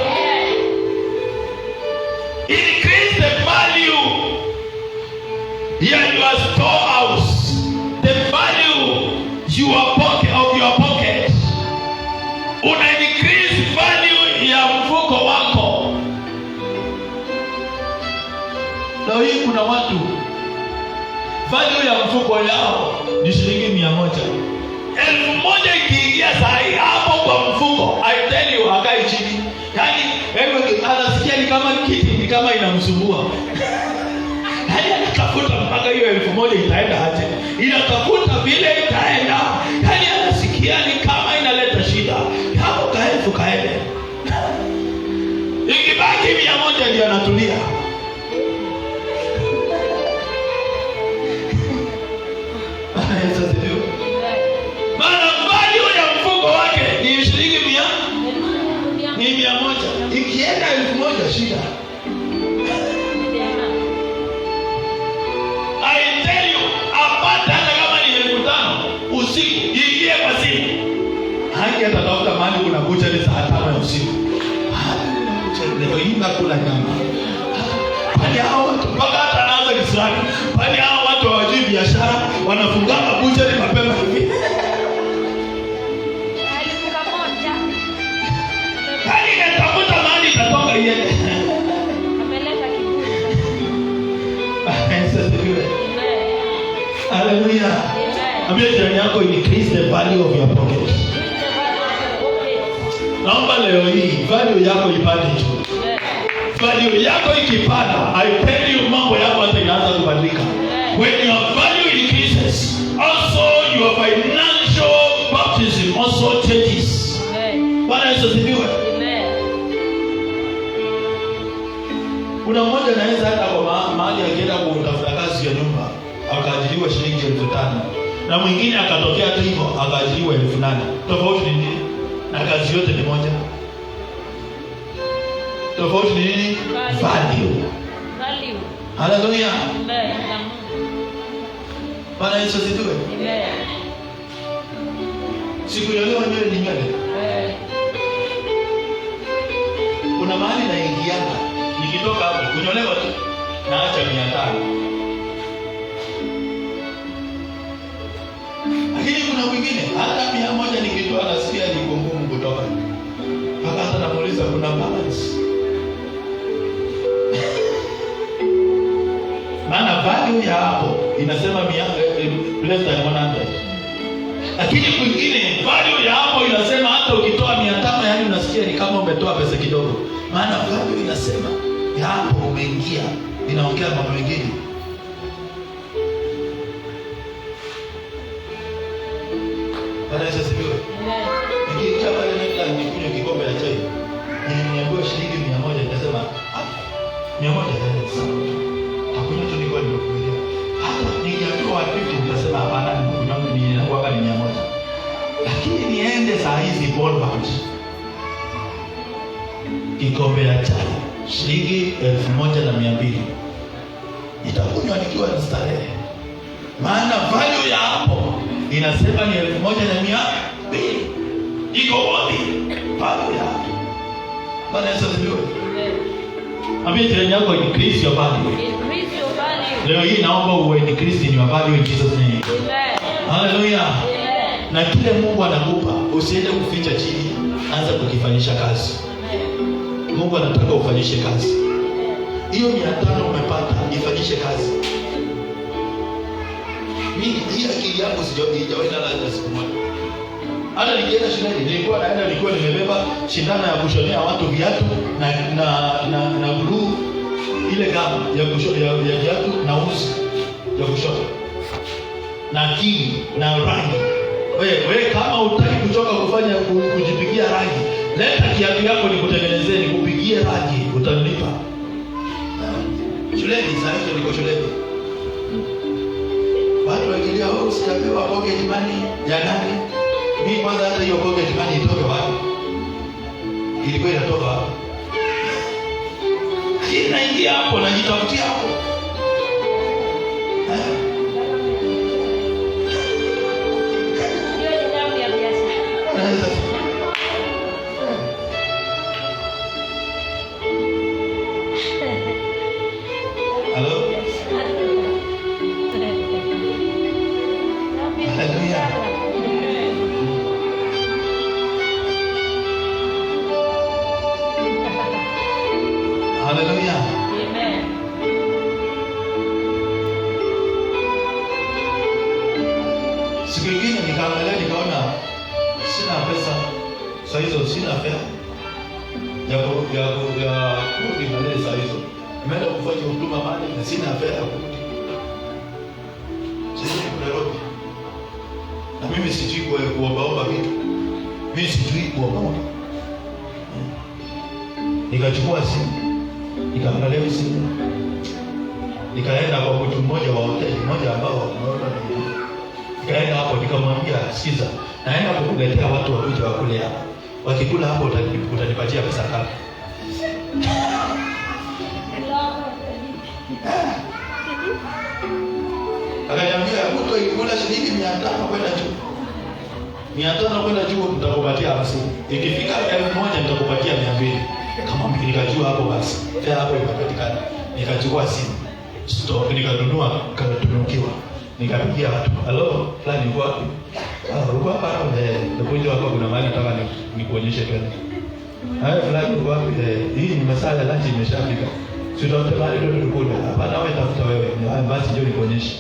Increase the value in your storehouse. The value your pocket. Una increase value ya mfuko wako. Leo hii kuna watu value ya mfuko yao ni shilingi 100. 1,000 ikiingia sahi hapo kwa mfuko, I tell you hakai chini. Yaani anasikia ni kama kiti ni kama inamsumbua. Yaani anatafuta mpaka hiyo 1,000 itaenda aje. Inatafuta vile itaenda. Yaani anasikia ni kama inaleta shida. Hapo kaefu kaende. Ikibaki 100 ndio anatulia. Maana value ya mfuko wake ni shilingi 100. Ikienda 1,000 shida. I tell you, apata hata kama ni 5,000 usiku, ingie kwa simu. Haki atatafuta mahali kuna kucha ni saa 5 ya usiku. Leo hii nakula nyama. Bali hao watu mpaka hata anaanza kisirani. Bali hao watu hawajui biashara, wanafungana kucha ni mapema hivi. Hali inatafuta mahali itatoka iende. Ameleta kiburi. Hallelujah. Ambia jirani yako, increase the value of your pocket. Naomba leo hii value yako ipande juu. Value yako ikipanda, I tell you mambo yako hata inaanza kubadilika. When your value increases, also your financial baptism also changes. Bwana Yesu asifiwe. Kuna mmoja anaweza hata kwa mahali akienda kutafuta kazi ya nyumba akaajiriwa shilingi 5,000, na mwingine akatokea tu hivyo akaajiriwa 8,000. Tofauti ni nini? Na kazi yote ni moja. Tofauti ni nini? Value. Hallelujah. Bwana Yesu asifiwe. Siku ya leo nywele ni nywele. Kuna mahali naingiana, nikitoka hapo kunyolewa tu naacha 500. Lakini kuna mwingine hata 100 nikitoa nasikia ni ngumu kutoka. Mpaka hata namuuliza kuna balance. Maana value ya hapo inasema less than 100. Lakini kwingine value ya hapo inasema hata ukitoa 500 yani unasikia ni kama umetoa pesa kidogo. Maana value inasema ya hapo umeingia, inaongea mambo mengine. Bwana Yesu asifiwe. Nikiingia pale nenda nikunywe kikombe cha chai. Niambiwa shilingi 100, nitasema 100 sana. Hakuna tu niko nimekuambia. Hata ningeambiwa wapi utasema hapana, ni kwa ni 100. Lakini niende saa hizi Boulevard. Kikombe ya chai shilingi 1200. Itakunywa nikiwa na starehe. Maana value ya hapo inasema ni 1200. Iko wapi? Value ya hapo. Bwana Yesu asifiwe. Ambia jirani yako increase your value. Increase your value. Leo hii naomba uwe increase in your value in Jesus name. Amen. Hallelujah. Amen. Na kile Mungu anakupa usiende kuficha chini, anza kukifanyisha kazi. Amen. Mungu anataka ufanyishe kazi. Hiyo 500 umepata, ifanyishe kazi. Mimi hii akili yangu sijawahi hata siku moja. Hata nikienda shuleni nilikuwa nimebeba shindano ya kushonea watu viatu na glue ile gama ya kushonea ya viatu na uzi ya kushona. Na akili na rangi. Wewe kama utaki kuchoka kufanya kujipigia rangi, leta kiatu yako nikutengenezee, nikupigie rangi, utanilipa. Shuleni sasa niko shuleni. Watu wakilia usijapewa pocket money ya nani? Mimi kwanza hata hiyo pocket money itoke wapi? Ilikuwa inatoka wapi? Hii naingia hapo na jitafutia hapo. Hiyo ni damu ya biashara. Hello? Hallelujah. Hallelujah. Amen. Siku nyingine nikaangalia nikaona sina pesa. Saa hizo sina fedha ya kurudi mahali saa hizo. Nimeenda kufanya huduma mahali na sina fedha ya kurudi. Sasa niko Nairobi. Na mimi sijui kuomba vitu. Mimi sijui kuomba. Nikachukua simu. Nikaangalia simu. Nikaenda kwa mtu mmoja wa hoteli moja ambao unaona ni. Nikaenda hapo nikamwambia, sikiza, naenda kukuletea watu wakuje wakule hapa. Wakikula hapo utanipatia pesa ngapi? Akaniambia mtu ikula shilingi 500 kwenda juu. 500 kwenda juu nitakupatia 50. Ikifika 1000 nitakupatia 200. Kama mimi nikajua hapo basi. Fare hapo imepatikana. Nikachukua simu. Stop, nikanunua kanatunukiwa. Nikapigia watu. Hello, fulani uko wapi? Uko hapa ndio hapa kuna mahali nataka nikuonyeshe tena. Haya fulani uko wapi? Hii ni masaa ya lunch imeshafika. Sitaote mahali ndio tukule. Hapana wewe tafuta wewe. Basi njoo nikuonyeshe.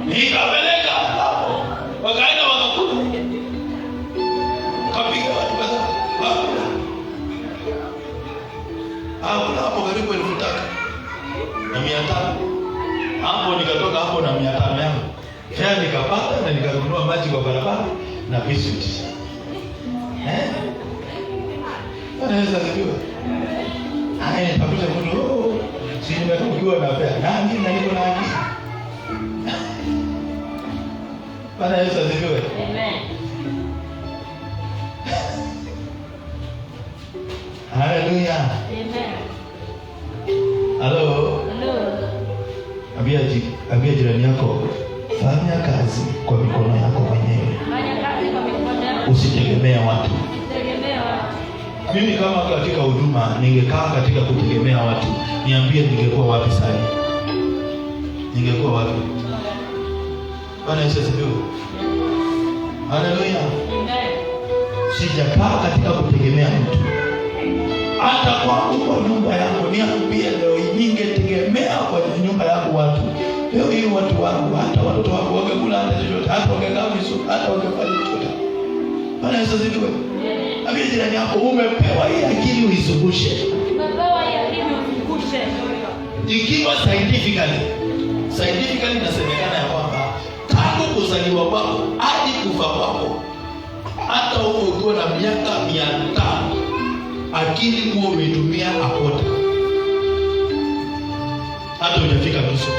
Nikapeleka hapo. Wakaenda wakakula. Kapiga watu kadhaa. Kuna hapo karibu 1500 na 500. Hapo nikatoka hapo na 500 yangu. Kisha nikapata na nikanunua maji kwa barabara na biscuit. Anaweza kujua. Haya nitakuja mtu. Si nimekuwa na pesa. Na mimi niko na haki. Bwana Yesu asifiwe. Amen. Hallelujah. Amen. Hello. Hello. Ambia jirani yako, fanya kazi kwa mikono yako mwenyewe. Fanya kazi kwa mikono yako. Usitegemee watu. Usitegemee watu. Mimi kama katika huduma ningekaa katika kutegemea watu, niambie ningekuwa wapi sasa? Ningekuwa wapi? Bwana Yesu asifiwe. Hallelujah. Amen. Sijakaa katika kutegemea mtu. Hata kwa nyumba yangu niambie leo ningetegemea kwa nyumba yangu watu. Leo hii watu wangu hata watoto wangu wangekula hata chochote, hata wangekaa vizuri, hata wangefanya chochote. Bwana Yesu asifiwe. Ambia jirani yako umepewa hii akili uizungushe. Umepewa hii akili uzungushe. Ikiwa scientifically inasemekana ya kwamba tangu kuzaliwa kwako hadi kufa kwako hata ukiwa na miaka 500 akili huo umeitumia apota, hata hujafika nusu.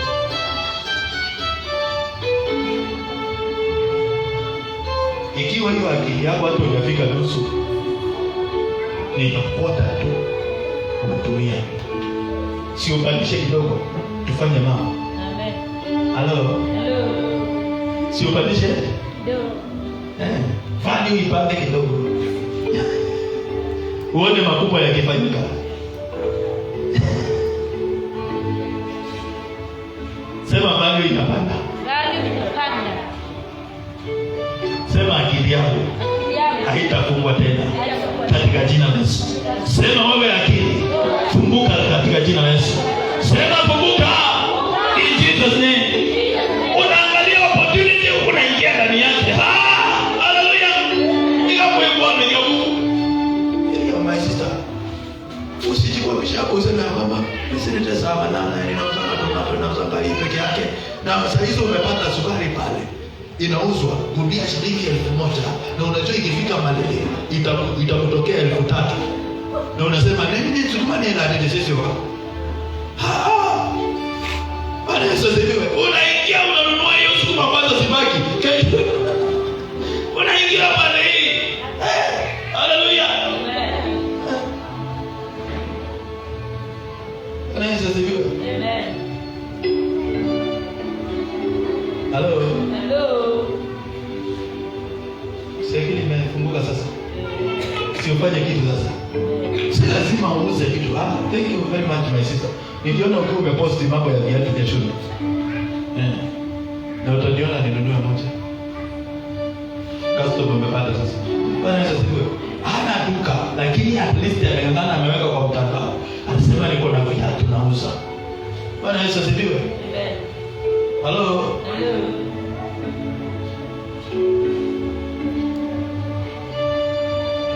Ikiwa hiyo akili yako hata hujafika nusu, ni apota tu unatumia. Si upandishe kidogo tufanye mama. Amen. Hello. Si upandishe? Ndio. Fani ipande kidogo. Uone makubwa yakifanyika. Sema value inapanda. Value inapanda. Sema akili yako haitafungwa tena katika jina la Yesu. Sema wewe akili, funguka katika jina la Yesu. Sema funguka in Jesus name. Unaangalia opportunity, unaingia ndani yake. Hallelujah. Nikapokuwa mwenyewe. Ndio my sister. Usijikwa bishop useme mama, nisilete sawa na ninauza tomato na sukari peke yake. Na sasa hizo umepata sukari pale. Inauzwa gunia shilingi 1,000 na unajua ikifika Malele itakutokea 3,000 na unasema nini tukimani ila nini sisi wako bana. Yesu asifiwe. Unaingia unanunua hiyo sukuma kwanza sibaki unaingia pale hii. Haleluya. Bana Yesu asifiwe. Amen. Hello. Sekili imefunguka sasa. Siufanye kitu sasa. Si lazima uuze kitu. Thank you very much my sister. Niliona ukiwa umeposti mambo ya viatu vya shule. Na utaniona ninunue moja. Customer umepata sasa. Bwana Yesu asifiwe. Hana duka lakini at least ameng'ang'ana ameweka kwa mtandao. Anasema niko na viatu nauza. Bwana Yesu asifiwe. Amen. Hello.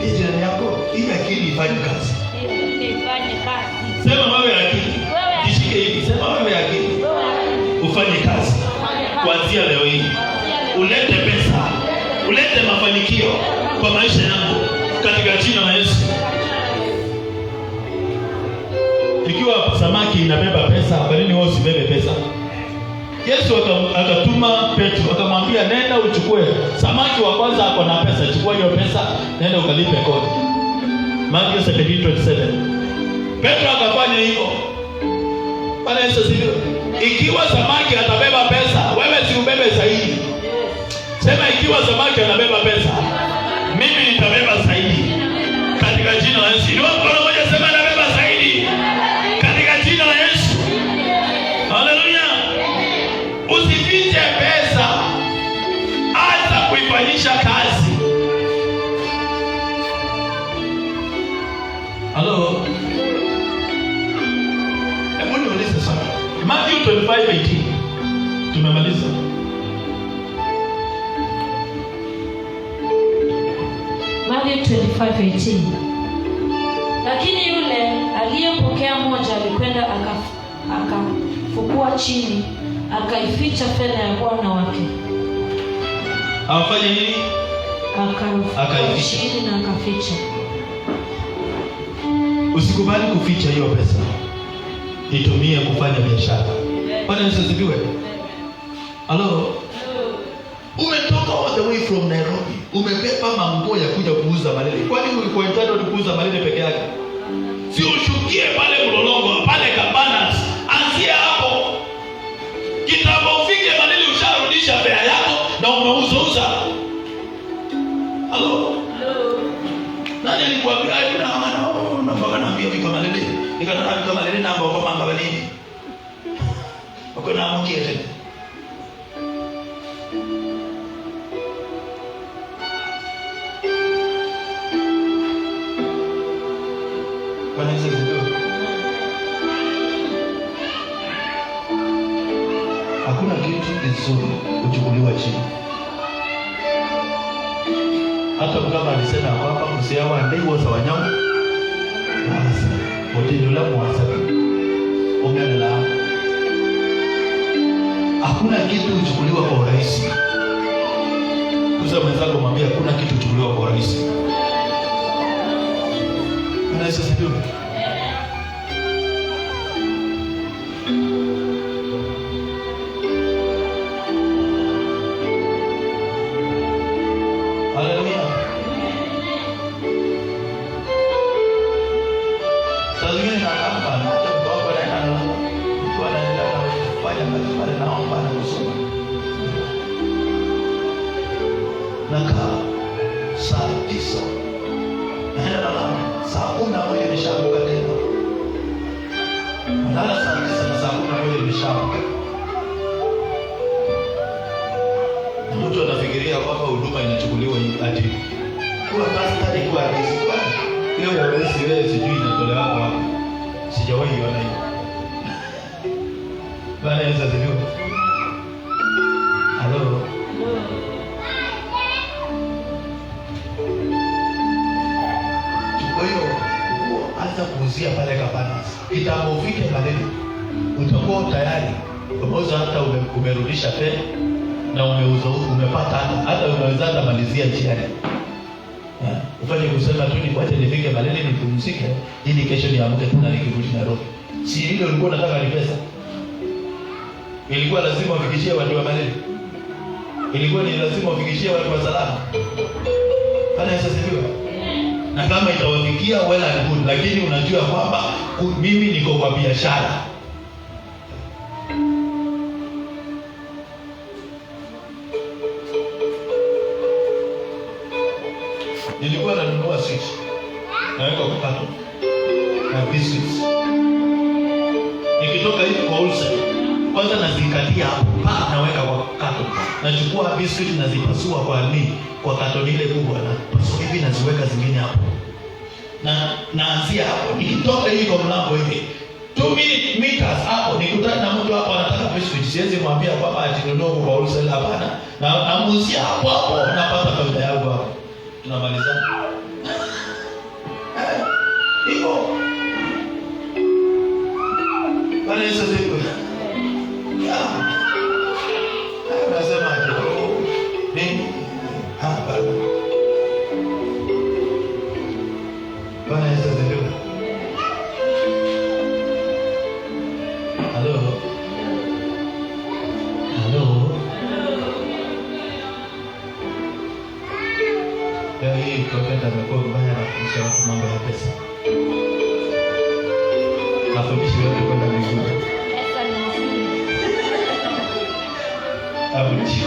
Jirani yako, hii akili ifanye kazi. Ifanye kazi. Sema wewe akili. Jishike hivi, sema wewe akili. Ufanye kazi. Kuanzia leo hii. Ulete pesa. Ulete mafanikio kwa maisha yangu katika jina la Yesu. Ikiwa samaki inabeba pesa, kwa nini wewe usibebe pesa? Yesu akatuma Petro akamwambia nenda uchukue samaki wa kwanza ako na pesa, chukua hiyo pesa nenda ukalipe kodi. Mathayo 17:27. Petro akafanya hivyo. Bwana Yesu asifiwe. Ikiwa samaki atabeba pesa, wewe si ubebe zaidi. Sema ikiwa samaki anabeba pesa, mimi nitabeba zaidi katika jina la Yesu. Ndio mkono mmoja sema nabeba zaidi katika jina la Yesu. Haleluya. Usifiche pesa, anza kuifanyisha kazi. Hello. Hebu niulize sana. Matthew 25:18. Tumemaliza. Matthew 25:18. Lakini yule aliyepokea moja alikwenda akafukua chini akaificha fedha ya bwana wake. Afanye nini? Akaificha chini na akaficha. Usikubali kuficha hiyo pesa. Itumie kufanya biashara. Bwana Yesu asifiwe. Hello. Umetoka all the way from Nairobi. Umebeba manguo ya kuja kuuza Malele. Kwani ulikuwa entitled kuuza Malele peke yake? Si ushukie pale Mlolongo, pale Cabanas. Anzia hapo. Kitambo ufike Malele usharudisha fare yako na umeuza. Hello. Nani alikuambia kuna mpaka naambia viko Malele. Nikataka viko Malele na ambao kwa mamba nini? Wako na mkia tena. Hakuna kitu kizuri kuchukuliwa chini. Hata kama alisema kwamba msiawa ndio sawa nyama. Basi, hoteli la mwasabi. Ongea na hakuna kitu kuchukuliwa kwa urahisi. Kuza mwenzako mwambie hakuna kitu kuchukuliwa kwa urahisi. Unaweza sijui. Haleluya. Sasa hivi nakamba na mtoto anaenda mtu anaenda kufanya kazi pale naomba na kusoma. Nakaa saa 9. Naenda nalala saa 11 nimeshaamka tena. Nalala saa 9 na saa 11 nimeshaamka. Mtu anafikiria kwamba huduma inachukuliwa ati kwa pastor ni kwa hizi kwa hiyo ya wewe sijui inatolewa wapi. Sijawahi iona hiyo. Bwana Yesu asifiwe. Halo. Kwa hiyo anza kuuzia pale Kabanas. Itakapofika pale utakuwa tayari. Umeuza hata umerudisha fedha na umeuza umepata hata unaweza hata malizia njiani. Ufanye kusema tu niache nifike Malele nipumzike ili kesho niamke tena nikirudi Nairobi. Si hilo ulikuwa unataka ni pesa? Ilikuwa lazima ufikishie watu wa Malele. Ilikuwa ni lazima ufikishie watu wa Salama. Bwana Yesu asifiwe. Na kama itawafikia well and good, lakini unajua kwamba mimi niko kwa biashara. Nilikuwa nanunua sweets. Naweka kwa kato. Na biscuits. Nikitoka hivi kwa wholesale, kwanza nazikatia hapo, naweka kwa kato. Nachukua biscuits nazipasua kwa kato ile kubwa na pasua hivi naziweka zingine hapo. Na naanzia hapo. Nikitoka hivi kwa mlango hivi 2 meters hapo nikutana na mtu hapo anataka biscuits. Siwezi mwambia kwamba atinunue kwa wholesale hapana. Na namuuzia hapo hapo napata faida yangu hapo. Tunamaliza. Iko. Bwana Yesu asifiwe. Nasema nini? Hapa. Bwana Yesu asifiwe. Halo. Halo. Hii profeta amekuwa mbaya na kufundisha watu mambo ya pesa. Afundishe watu kwenda mbinguni. Afundishe.